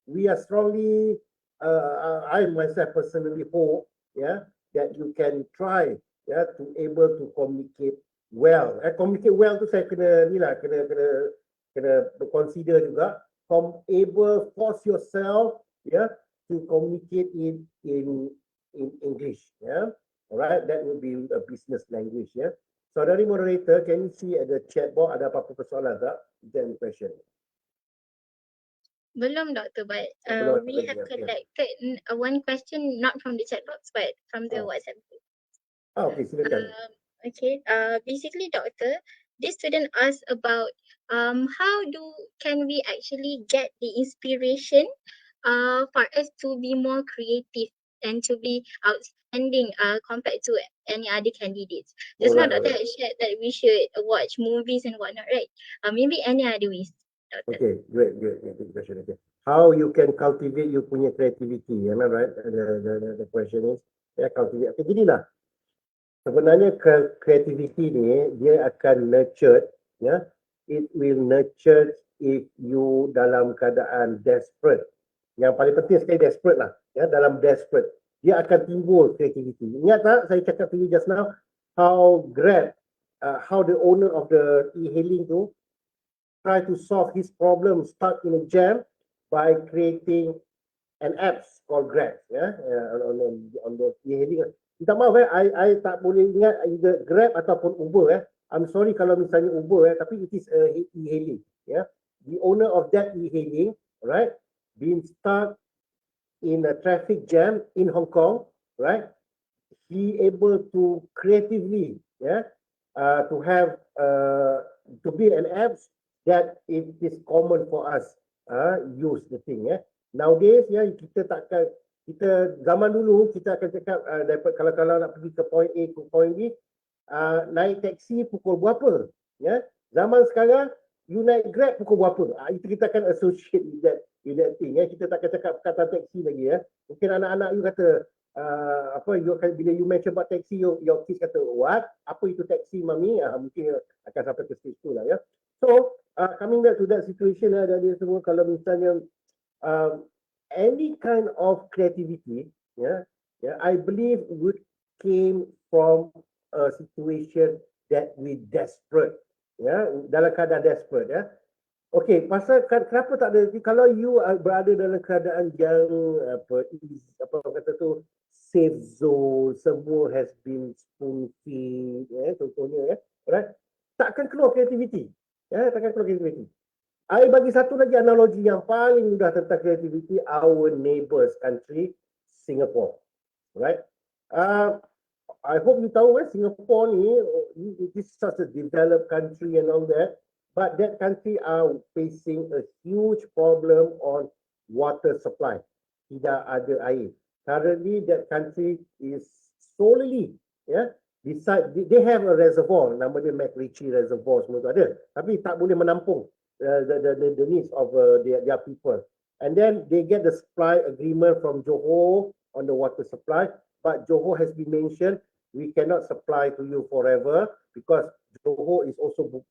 we are strongly, I myself personally hope, that you can try, to able to communicate well. Communicate well tu saya kena consider juga. Able force yourself, to communicate in English. Alright, that will be a business language. Saudari moderator, can you see at the chat box ada apa-apa persoalan tak? Is there any question? Belum, Doctor, but we have collected one question not from the chat box but from the WhatsApp group. Okay, silakan. Basically, Doctor, this student asked about how can we actually get the inspiration for us to be more creative and to be outstanding compared to any other candidates. Just now, Doctor had shared that we should watch movies and whatnot, right? Maybe any other ways, Doctor. Okay, great question. Okay. How you can cultivate you punya creativity? Am I right? The question is, cultivate. Okay, ginilah. Sebenarnya creativity ni dia akan nurture, it will nurture if you dalam keadaan desperate. Yang paling penting sekali desperate lah, dalam desperate dia akan timbul creativity. Ingat tak saya cakap to you just now how Grab, how the owner of the e-hailing tu try to solve his problem stuck in a jam by creating an app called Grab, on the e-hailing. Minta maaf, I tak boleh ingat either Grab ataupun Uber. I'm sorry kalau misalnya Uber, tapi it is a e-hailing. The owner of that e-hailing, right, being stuck in a traffic jam in Hong Kong, right? He able to creatively, to have to build an app that it is common for us use the thing. Nowadays, kita zaman dulu kita akan cakap dapat kalau nak pergi ke point A ke point B, naik taksi pukul berapa? Zaman sekarang you naik Grab pukul berapa? Itu kita akan associate with that thing. Kita tak akan cakap kata taksi lagi. Mungkin anak-anak you kata bila you mention about taxi, your kids kata, what? Apa itu taxi, mami? Mungkin akan sampai ke stage tu lah, ya. So, coming back to that situation, dari semua, kalau misalnya any kind of creativity, I believe would came from a situation that we desperate, dalam keadaan desperate, Okay, pasal kenapa tak ada, kalau you berada dalam keadaan yang apa kata tu, safe zone, semua has been spoon feed, contohnya, right? Takkan keluar kreativiti, takkan keluar kreativiti. I bagi satu lagi analogi yang paling mudah tentang kreativiti, our neighbours country, Singapore, right? I hope you tahu Singapore ni, it is such a developed country and all that, but that country are facing a huge problem on water supply. Tidak ada air. Currently, that country is solely, they have a reservoir, nama dia MacRitchie Reservoir, semua tu ada, tapi tak boleh menampung the needs of their people. And then they get the supply agreement from Johor on the water supply, but Johor has been mentioned, we cannot supply to you forever because Johor is also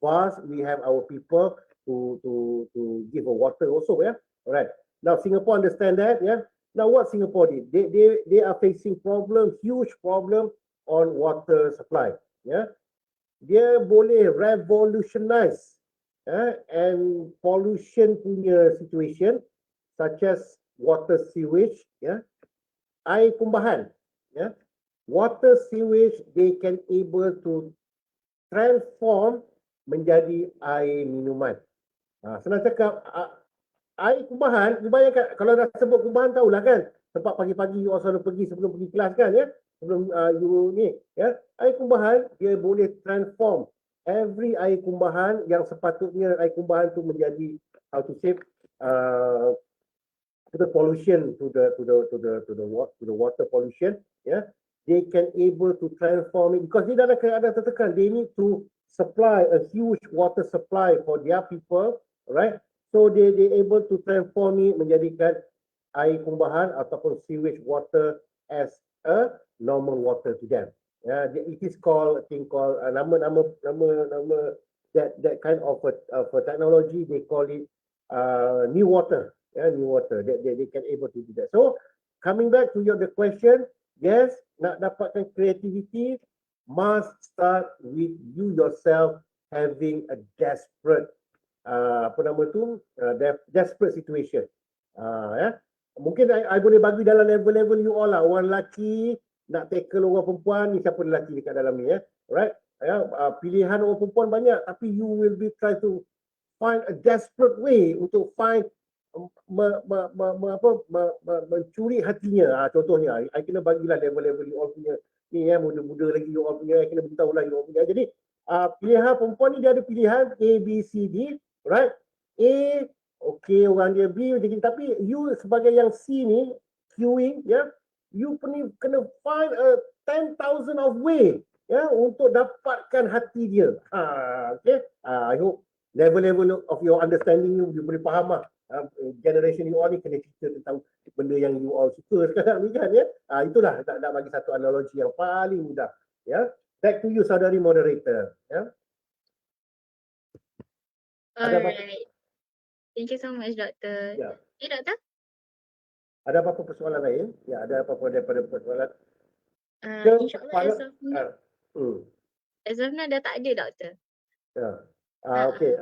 vast. We have our people to give a water also, All right. Now Singapore understand that, Now what Singapore did? They are facing problem, huge problem on water supply, Dia boleh revolutionize and pollution punya situation, such as water sewage, air kumbahan, water sewage, they can able to transform menjadi air minuman. Senang cakap, air kumbahan, you bayangkan, kalau dah sebut kumbahan tahulah kan, tempat pagi-pagi you selalu pergi sebelum pergi kelas kan, sebelum you ni, air kumbahan, dia boleh transform every air kumbahan yang sepatutnya air kumbahan tu menjadi, how to say, to the pollution, to the water pollution, they can able to transform it because dia dalam keadaan tertekan. They need to supply a huge water supply for their people, right? So they able to transform it menjadikan air kumbahan ataupun sewage water as a normal water to them. It is called, I think called nama that kind of a technology, they call it new water. New water. They can able to do that. So coming back to the question, yes, nak dapatkan creativity must start with you yourself having a desperate desperate situation. Mungkin I boleh bagi dalam level-level you all lah. Orang lelaki nak tackle orang perempuan, ni siapa lelaki dekat dalam ni, right? Pilihan orang perempuan banyak, tapi you will be try to find a desperate way untuk find mencuri hatinya. Contohnya, I kena bagilah level-level you all punya ni, muda-muda lagi you all punya, I kena beritahu lah you all punya. Jadi pilihan perempuan ni dia ada pilihan A, B, C, D, right? A, okay, orang dia B, tapi you sebagai yang C ni, queuing, you kena find a 10,000 of way, untuk dapatkan hati dia. Okay, I hope level-level of your understanding you boleh faham lah. Generation you all ni kena cerita tentang benda yang you all suka sekarang ni kan, itulah nak bagi satu analogi yang paling mudah, Back to you, saudari moderator, Alright. Thank you so much, Doctor. Doctor? Ada apa-apa persoalan lain? Ada apa-apa daripada persoalan? InsyaAllah as of now dah tak ada, Doktor. Okay.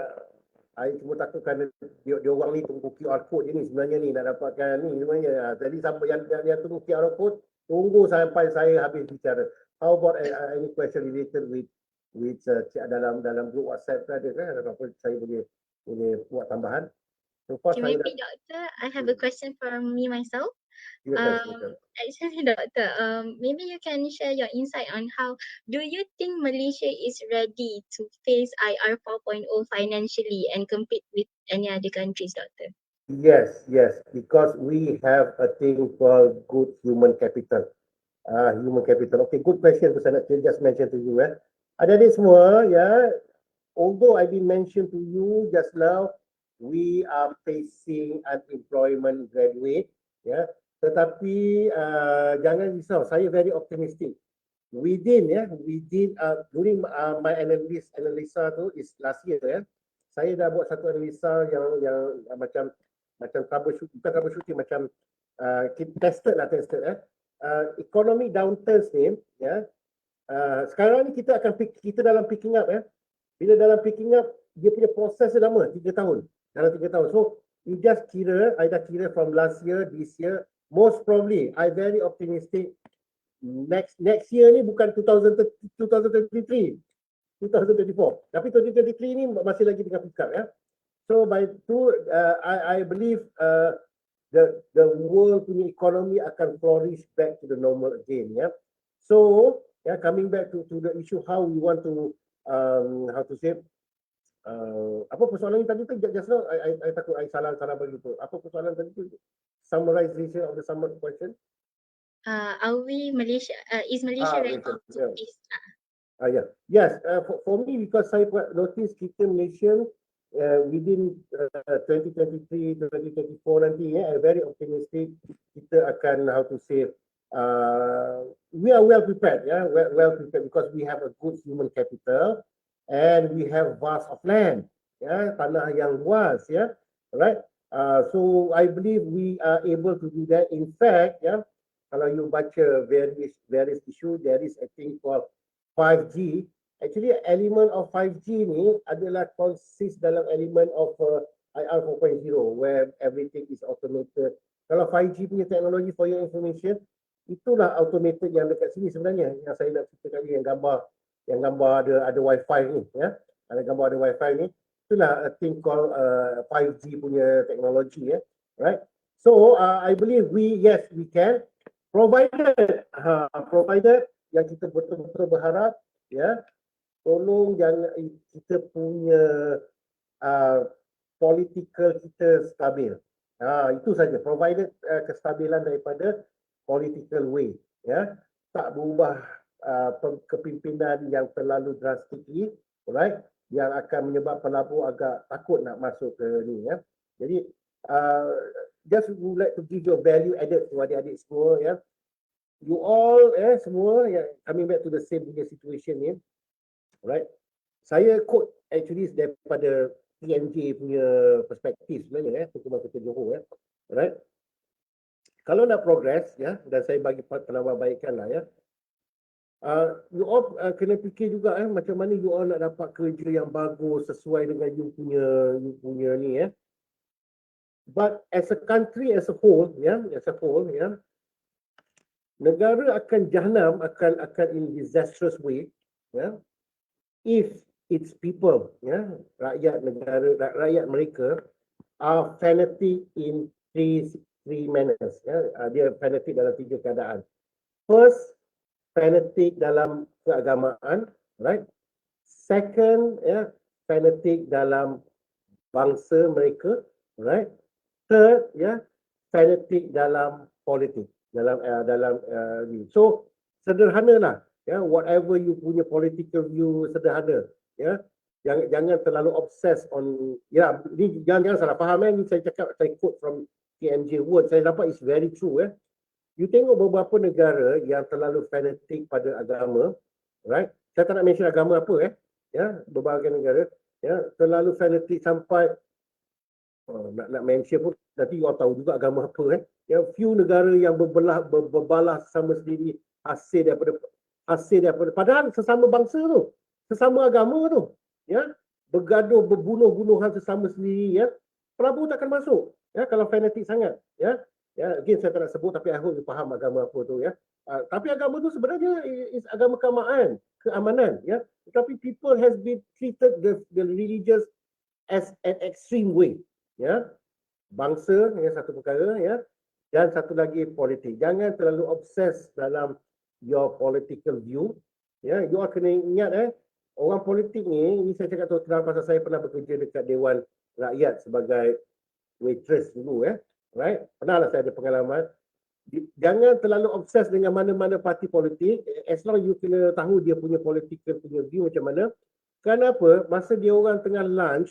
I cuma takut kerana dia orang ni tunggu QR code je ni sebenarnya ni nak dapatkan ni sebenarnya. Jadi sampai yang tunggu QR code, tunggu sampai saya habis bicara. How about any question related with dalam group WhatsApp tu ada kan? Apa saya boleh buat tambahan? So far Maybe Doctor, I have a question from me myself. Actually, Doctor, maybe you can share your insight on how do you think Malaysia is ready to face IR 4.0 financially and compete with any other countries, Doctor? Yes, because we have a thing called good human capital. Human capital. Okay, good question to Senate. Just mention to you, Adik-adik semua, although I did mention to you just now, we are facing unemployment graduate, Tetapi jangan risau, saya very optimistic. Within during my analisa tu is last year saya dah buat satu analisa yang macam troubleshooting, bukan troubleshooting, macam tested economic downturns ni sekarang ni kita dalam picking up bila dalam picking up dia punya proses dia lama 3 tahun, dalam 3 tahun. So you just I dah kira from last year, this year, most probably I very optimistic next year ni bukan 2023, 2024, tapi 2023 ni masih lagi tengah pick up So by I believe the world punya economy akan flourish back to the normal again So coming back to the issue how we want to how to say apa persoalan ni tadi tu, just now I takut I salah bagi tu. Apa persoalan tadi tu? Summarization of the summary question. Are we Malaysia? Is Malaysia ranked top yeah. east? Yes, for me, because I notice kita Malaysian within 2023, 2024 nanti I'm very optimistic kita akan how to say we are well prepared well prepared because we have a good human capital and we have vast of land tanah yang luas right. So I believe we are able to do that. In fact kalau you baca various issue, there is a thing called 5G. Actually element of 5G ni adalah consist dalam element of IR 4.0 where everything is automated. Kalau 5G punya teknologi, for your information, itulah automated yang dekat sini sebenarnya yang saya nak cerita tadi, yang gambar ada wifi ni ada gambar ada wifi ni, itulah a thing called 5G punya teknologi right. So I believe we can, provided yang kita betul-betul berharap tolong jangan kita punya political kita stabil. Itu saja, provided kestabilan daripada political way tak berubah kepimpinan yang terlalu drastically, right, yang akan menyebabkan pelabur agak takut nak masuk ke ni Jadi just would like to give you a value added to adik-adik semua you all semua coming back to the same situation ni, right. Saya quote actually daripada TMJ punya perspektif sebenarnya Pertubuhan Kerja Johor right. Kalau nak progress dan saya bagi penambahbaikan lah you all kena fikir juga macam mana you all nak dapat kerja yang bagus sesuai dengan you punya ni But as a country as a whole negara akan jahanam, akan in disastrous way if its people rakyat mereka are fanatic in three manners dia fanatic dalam 3 keadaan. First, fanatic dalam keagamaan, right. Second, fanatic dalam bangsa mereka, right. Third, fanatic dalam politik, dalam so sederhanalah whatever you punya political view, sederhana jangan terlalu obsess on ni jangan salah faham ni saya cakap, saya quote from TMJ word, saya nampak is very true You tengok beberapa negara yang terlalu fanatik pada agama, right. Saya tak nak mention agama apa berbagai negara terlalu fanatik sampai nak mention pun nanti you all tahu juga agama apa few negara yang berbalas sama sendiri hasil daripada padahal sesama bangsa tu, sesama agama tu bergaduh, berbunuh-bunuhan sesama sendiri pelabur takkan masuk kalau fanatik sangat again saya tak nak sebut, tapi I hope you faham agama apa tu tapi agama tu sebenarnya is agama keamanan tetapi people has been treated the religious as an extreme way bangsa satu perkara dan satu lagi politik. Jangan terlalu obses dalam your political view you all kena ingat orang politik ni saya cakap tu kenal pasal saya pernah bekerja dekat Dewan Rakyat sebagai waitress dulu right, pernah lah saya ada pengalaman. Jangan terlalu obses dengan mana-mana parti politik, as long you kena tahu dia punya political punya view macam mana. Kenapa? Masa dia orang tengah lunch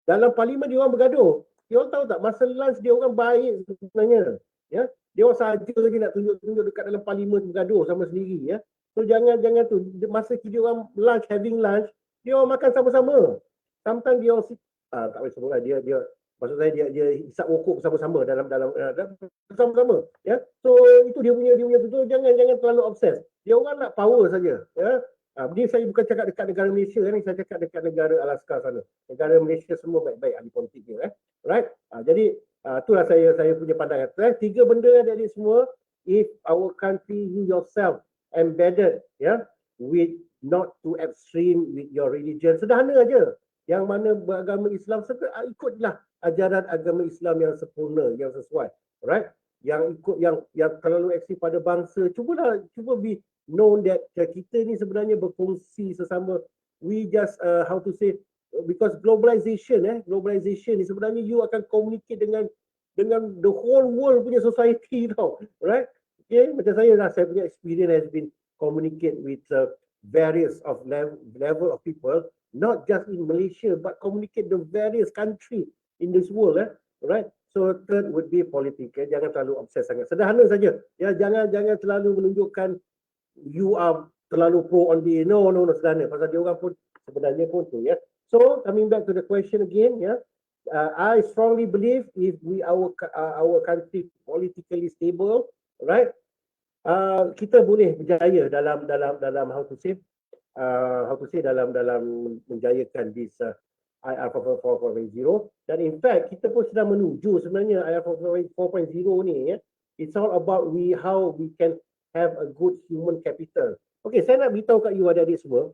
dalam parlimen dia orang bergaduh. Dia orang tahu tak, masa lunch dia orang baik sebenarnya Dia orang saja je nak tunjuk-tunjuk dekat dalam parlimen bergaduh sama sendiri ya. So jangan tu masa dia orang lunch, having lunch, dia orang makan sama-sama. Sometimes dia orang tak boleh sebutlah, dia maksud saya dia hisap rokok bersama-sama dalam bersama-sama ya. So itu dia punya betul, jangan terlalu obses. Dia orang nak power saja ya. Ni saya bukan cakap dekat negara Malaysia ni, saya cakap dekat negara Alaska sana. Negara Malaysia semua baik-baik ahli politiknya right. Jadi itulah saya punya pandangan. Tiga benda adik-adik semua, if our country you yourself embedded with not too extreme with your religion, sederhana aja. Yang mana beragama Islam ikutlah ajaran agama Islam yang sempurna, yang sesuai, right? Yang ikut yang terlalu ekstrim pada bangsa, cuba be known that kita ni sebenarnya berkongsi sesama. We just how to say, because globalization ni sebenarnya you akan communicate dengan the whole world punya society tau, right? Okay, macam saya punya experience has been communicate with various of level of people, not just in Malaysia but communicate the various country in this world right. So third would be politik. Jangan terlalu obses sangat, sederhana saja ya. Jangan terlalu menunjukkan you are terlalu pro on the no, sederhana, pasal dia orang pun sebenarnya pun tu ya. So coming back to the question again I strongly believe if our country politically stable, right, kita boleh berjaya dalam how to say dalam menjayakan this IR 4.0. Dan in fact kita pun sedang menuju sebenarnya IR 4.0 ni it's all about how we can have a good human capital. Okay, saya nak beritahu kat you adik-adik semua,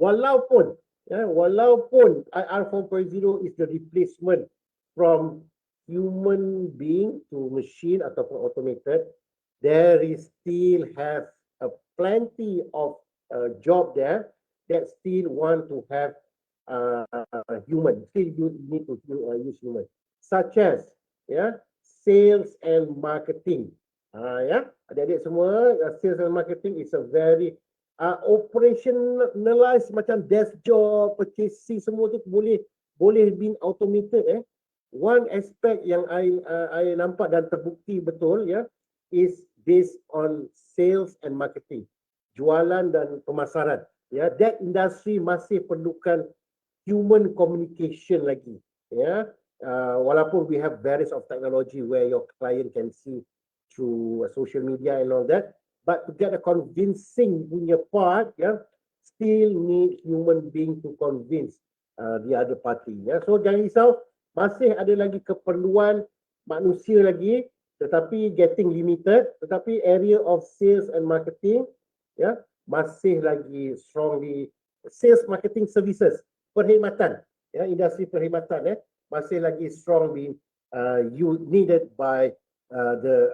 walaupun IR 4.0 is the replacement from human being to machine ataupun automated, there is still have a plenty of job there that still want to have human, still you need to use human, such as sales and marketing. Adik-adik semua, sales and marketing is a very operationalized, macam desk job, purchasing, semua tu boleh be automated. One aspect yang I nampak dan terbukti betul is based on sales and marketing, jualan dan pemasaran. That industry masih perlukan human communication lagi. Walaupun we have various of technology where your client can see through social media and all that, but to get a convincing punya part, still need human being to convince the other party. So jangan risau, masih ada lagi keperluan manusia lagi, tetapi getting limited. Tetapi area of sales and marketing masih lagi strongly, sales marketing services, perkhidmatan, industri perkhidmatan masih lagi strongly needed by the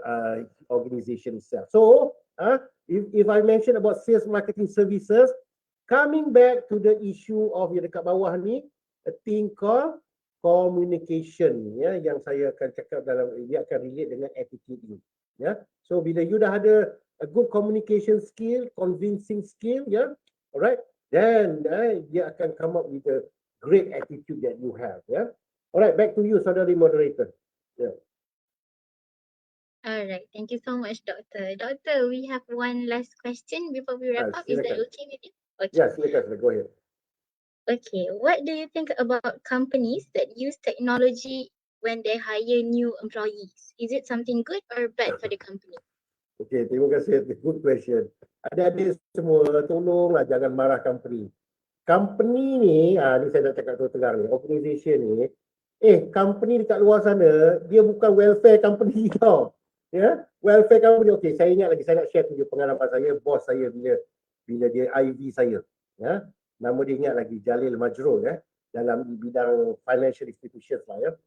organization itself. So if I mention about sales marketing services, coming back to the issue of yang dekat bawah ni, a thing called communication, yang saya akan cakap dia akan relate dengan attitude ni. So bila you dah ada a good communication skill, convincing skill, alright, then dia akan come up with a great attitude that you have. Alright, back to you, saudari moderator. Alright, thank you so much, Doctor. Doctor, we have one last question before we wrap up. Is that okay with you? Okay. Yeah, silakan, go ahead. Okay, what do you think about companies that use technology when they hire new employees? Is it something good or bad for the company? Okay, terima kasih. Good question. Adik-adik semua, tolonglah jangan marah company. Company ni, ni saya nak cakap terang ni, organisation ni, company dekat luar sana, dia bukan welfare company tau. Welfare company. Okay, saya ingat lagi, saya nak share tunjuk pengalaman saya, bos saya bila dia IV saya. Nama dia ingat lagi, Jalil Majrul dalam bidang financial institutions lah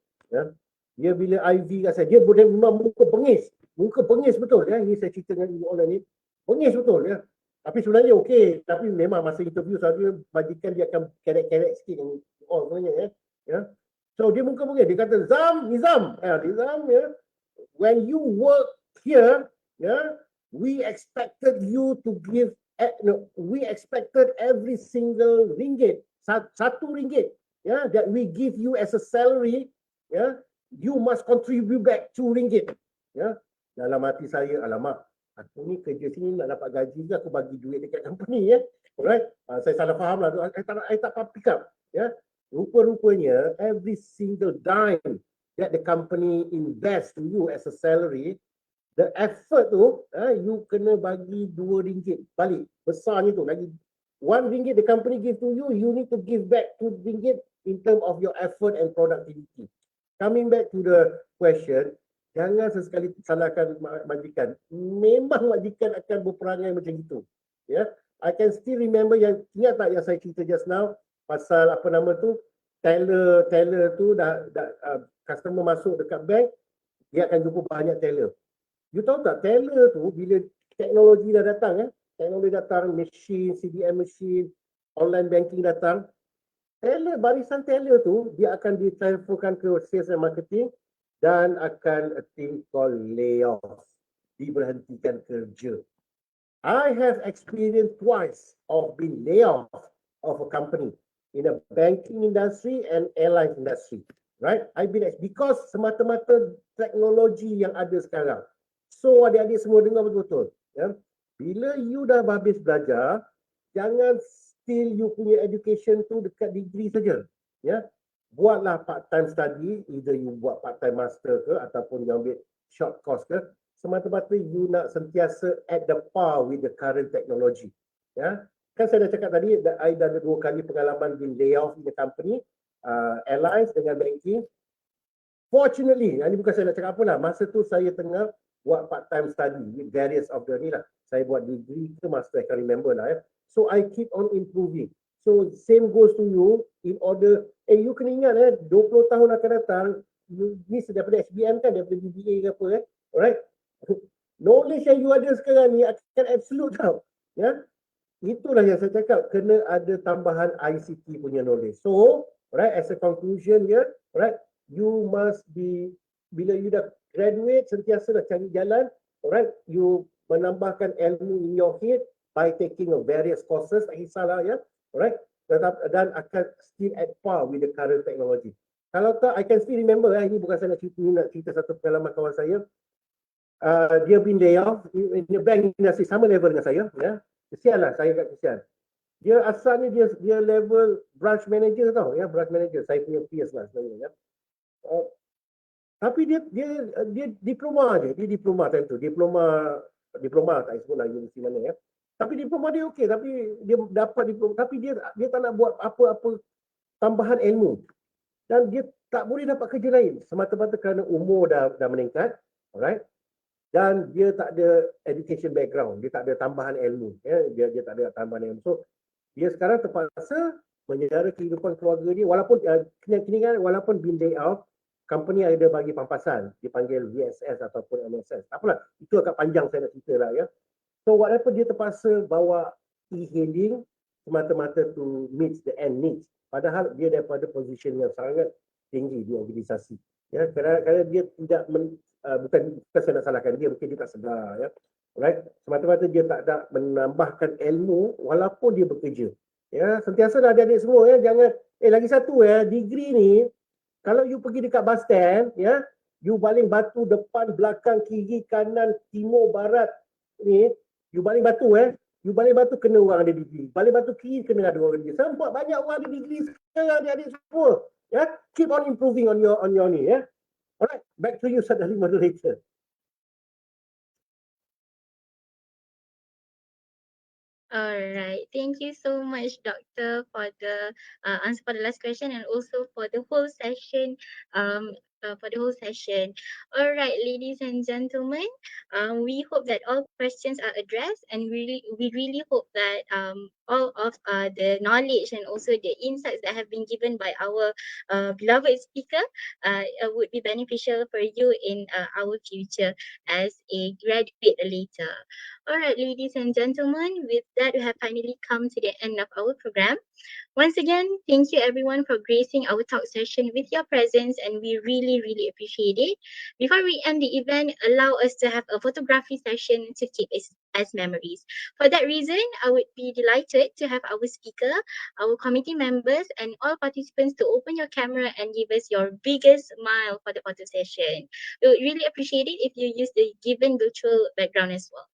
Dia bila IV kat saya, dia boleh memang muka bengis betul Ini saya cerita dengan orang ni, bengis betul Tapi sebenarnya okey, tapi memang masa interview selalu bagikan dia akan kerek-kerek sikit dengan orang sebenarnya So dia muka bengis, dia kata Nizam, when you work here, we expected you to give we expected every single ringgit, RM1 that we give you as a salary, you must contribute back RM2. Dalam hati saya, alamak, aku ni kerja sini nak dapat gaji ke aku bagi duit dekat company ya. Alright, saya salah faham lah. I tak faham pick up. Ya. Rupa-rupanya every single dime that the company invest to you as a salary, the effort tu, you kena bagi RM2 balik. Besarnya tu lagi. RM1 the company give to you, you need to give back RM2 in terms of your effort and productivity. Coming back to the question, jangan sesekali salahkan majikan. Memang majikan akan berperangai macam itu. Ya, I can still remember ingat tak yang saya cerita just now pasal apa nama tu, teller tu dah customer masuk dekat bank, dia akan jumpa banyak teller. You tahu tak, teller tu bila teknologi dah datang, teknologi datang, machine, CDM machine, online banking datang, barisan teller tu dia akan ditransferkan ke sales and marketing dan akan a thing called layoff, diberhentikan kerja. I have experienced twice of being layoff of a company in the banking industry and airline industry, right? I've been because semata-mata teknologi yang ada sekarang. So adik-adik semua dengar betul-betul. Ya? Bila you dah habis belajar, jangan still you punya education tu dekat degree saja. Ya? Buatlah part-time study, either you buat part-time master ke ataupun you ambil short course ke, semata-mata you nak sentiasa at the par with the current technology. Ya? Kan saya dah cakap tadi, I dah ada 2 kali pengalaman di layoff in the company, airlines dengan banking. Fortunately, ini bukan saya nak cakap apa lah, masa tu saya tengah buat part-time study with various of the ni lah. Saya buat degree ke master, I can't remember lah ya. So I keep on improving. So same goes to you in order, you kena ingat 20 tahun akan datang, you ni daripada SBM kan, daripada BBA ke apa alright. Knowledge yang you ada sekarang ni akan absolute tau. Ya. Itulah yang saya cakap, kena ada tambahan ICT punya knowledge. So, right, as a conclusion here, right, you must be, bila you dah graduate, sentiasa dah cari jalan, alright, you menambahkan ilmu in your head by taking a various courses, tak kisahlah ya, alright, dan akan still at par with the current technology. Kalau tak, I can still remember, ini bukan saya nak cerita satu pengalaman kawan saya, dia been layoff in the bank industry, sama level dengan saya, ya, kesian lah, saya kat kesian. Dia asalnya dia level branch manager tau, ya, branch manager, saya punya peers lah sebenarnya, ya. Tapi dia diploma je, dia diploma time tu, diploma tak sebut lah universiti mana ya. Tapi diploma dia okey, tapi dia dapat diploma, tapi dia tak nak buat apa-apa tambahan ilmu. Dan dia tak boleh dapat kerja lain semata-mata kerana umur dah meningkat, alright. Dan dia tak ada education background, dia tak ada tambahan ilmu, ya. Dia tak ada tambahan ilmu. So dia sekarang terpaksa menyara kehidupan keluarga dia, walaupun kini kan, walaupun been laid off, company ada bagi pampasan, dipanggil VSS ataupun MSS. Tak apalah, itu agak panjang saya nak cerita lah ya. So whatever, dia terpaksa bawa e-hailing semata-mata to meet the end needs. Padahal dia daripada position yang sangat tinggi di organisasi. Ya, kerana dia tidak bukan saya nak salahkan dia, mungkin dia tak sedar ya. Right? Semata-mata dia tak ada menambahkan ilmu walaupun dia bekerja. Ya, sentiasa dah adik-adik semua ya, jangan lagi satu ya, degree ni kalau you pergi dekat bus stand, ya, you baling batu depan, belakang, kiri, kanan, timur, barat, ni, you baling batu you baling batu kena orang ada degree. Baling batu kiri kena ada orang degree. Sampai banyak orang ada degree sekarang adik-adik semua. Ya, keep on improving on your ni ya. Alright, back to you Sadari moderator. Alright, thank you so much, Doctor, for the answer for the last question and also for the whole session. Alright, ladies and gentlemen, we hope that all questions are addressed, and we really hope that all of the knowledge and also the insights that have been given by our beloved speaker would be beneficial for you in our future as a graduate later. Alright, ladies and gentlemen, with that, we have finally come to the end of our program. Once again, thank you everyone for gracing our talk session with your presence, and we really, really appreciate it. Before we end the event, allow us to have a photography session to keep us as memories. For that reason, I would be delighted to have our speaker, our committee members, and all participants to open your camera and give us your biggest smile for the photo session. We would really appreciate it if you use the given virtual background as well.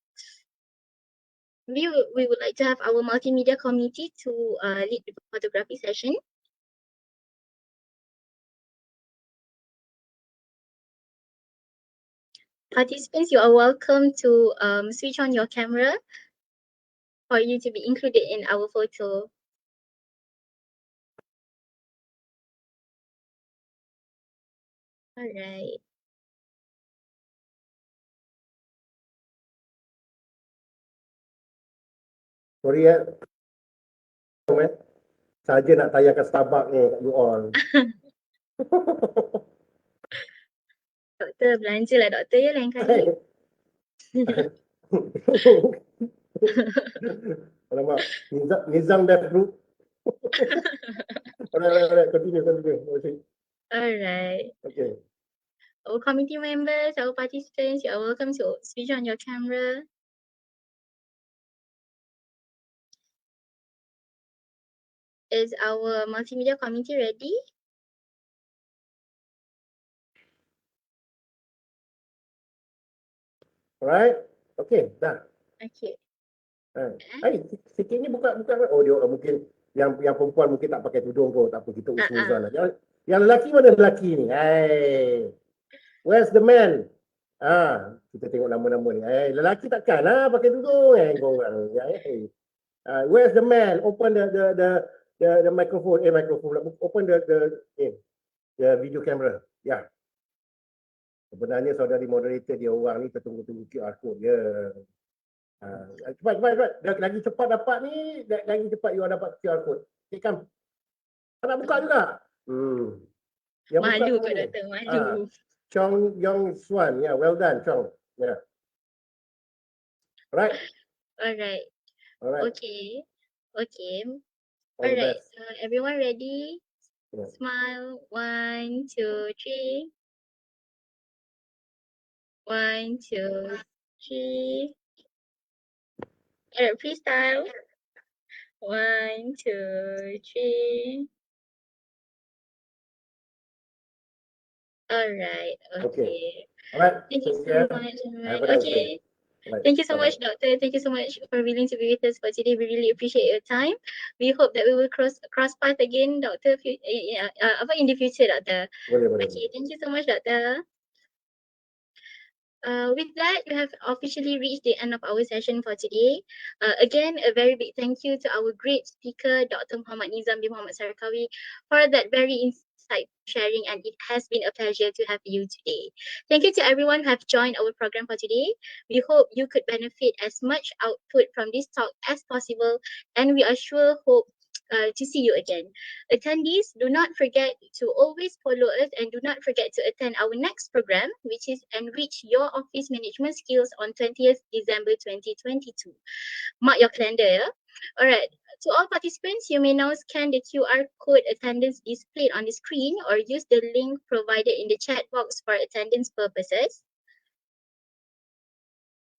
We would like to have our multimedia committee to lead the photography session. Participants, you are welcome to switch on your camera for you to be included in our photo. All right. Sorry ya. Saja nak tayarkan Starbucks ni kat you all. Doktor, belanja lah doktor ya lain kali. Alamak, Nizam dah through. Alright, continue. Alright. Okay. Our committee members, our participants, you are welcome to switch on your camera. Is our multimedia committee ready? Alright. Okay, dah. Okay. Sikit ni buka. Oh, dia mungkin yang perempuan mungkin tak pakai tudung kot. Tak apa, kita usuzan lah. Yang lelaki mana lelaki ni? Hey. Where's the man? Kita tengok nama-nama ni. Lelaki takkan lah pakai tudung korang. Where's the man? Open the microphone. Microphone. Open the video camera. Ya. Sebenarnya saudari moderator dia orang ni tertunggu-tunggu QR code dia. Cepat. Lagi cepat dapat ni, lagi cepat you dapat QR code. Okay, come. Nak buka juga? Malu kot doktor, malu. Chong Yong Swan. Yeah, well done, Chong. Yeah. Alright. Okay. Alright, so everyone ready? Yeah. Smile. 1, 2, 3. 1, 2, 3. Alright, freestyle. 1, 2, 3. Alright, okay. Alright. Thank you so much. Okay. Thank you so much, Doctor. Thank you so much for willing to be with us for today. We really appreciate your time. We hope that we will cross path again, Doctor. In the future, Doctor. Boleh. Okay, thank you so much, Doctor. With that, we have officially reached the end of our session for today. Again, a very big thank you to our great speaker, Dr. Muhammad Nizam bin Muhammad Sarakawi, for that very insight sharing, and it has been a pleasure to have you today. Thank you to everyone who have joined our program for today. We hope you could benefit as much output from this talk as possible, and we are sure hope to see you again. Attendees, do not forget to always follow us and do not forget to attend our next program, which is Enrich Your Office Management Skills on 20th December 2022. Mark your calendar, yeah? All right. To all participants, you may now scan the QR code attendance displayed on the screen or use the link provided in the chat box for attendance purposes.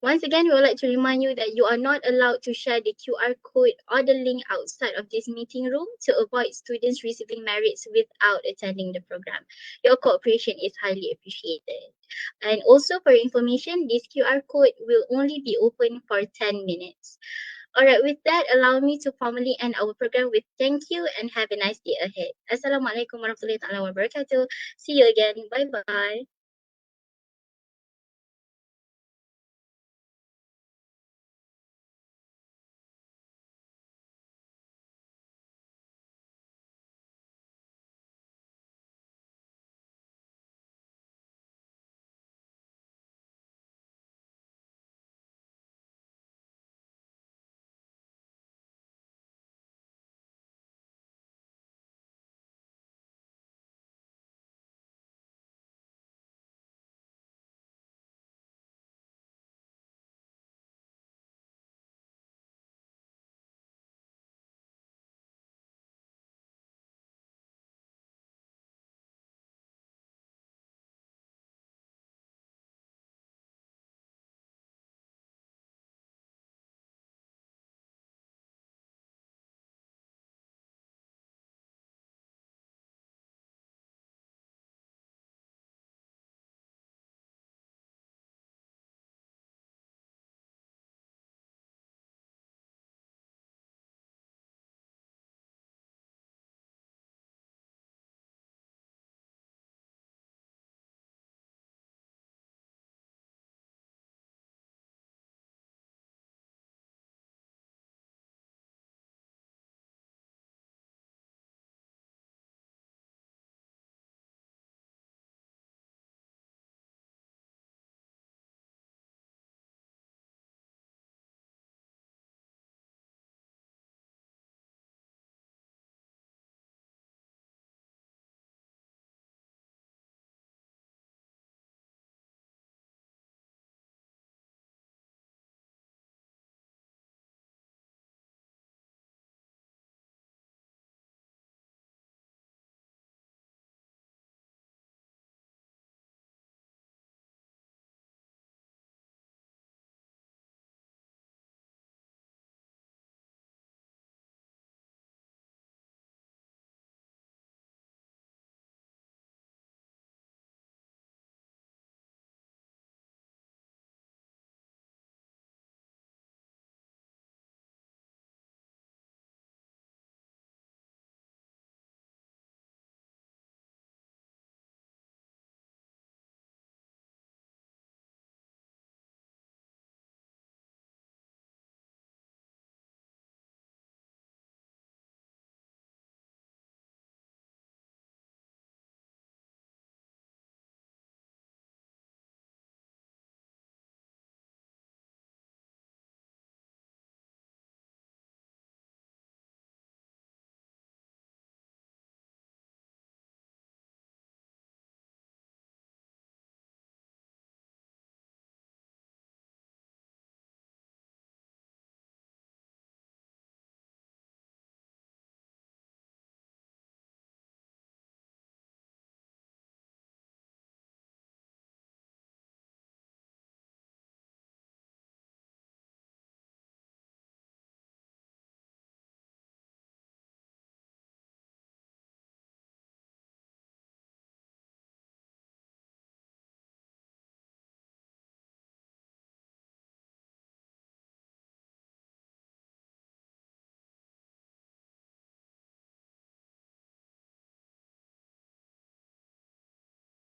Once again, we would like to remind you that you are not allowed to share the QR code or the link outside of this meeting room to avoid students receiving merits without attending the program. Your cooperation is highly appreciated. And also for your information, this QR code will only be open for 10 minutes. Alright, with that, allow me to formally end our program with thank you and have a nice day ahead. Assalamualaikum warahmatullahi wabarakatuh. See you again. Bye-bye.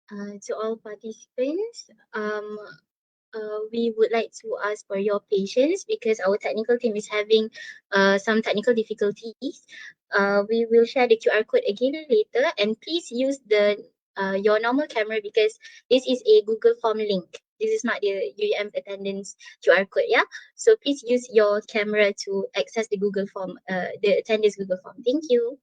To all participants, we would like to ask for your patience because our technical team is having some technical difficulties. We will share the QR code again later, and please use the your normal camera because this is a Google Form link. This is not the UEM attendance QR code, yeah? So please use your camera to access the Google Form, the attendance Google Form. Thank you.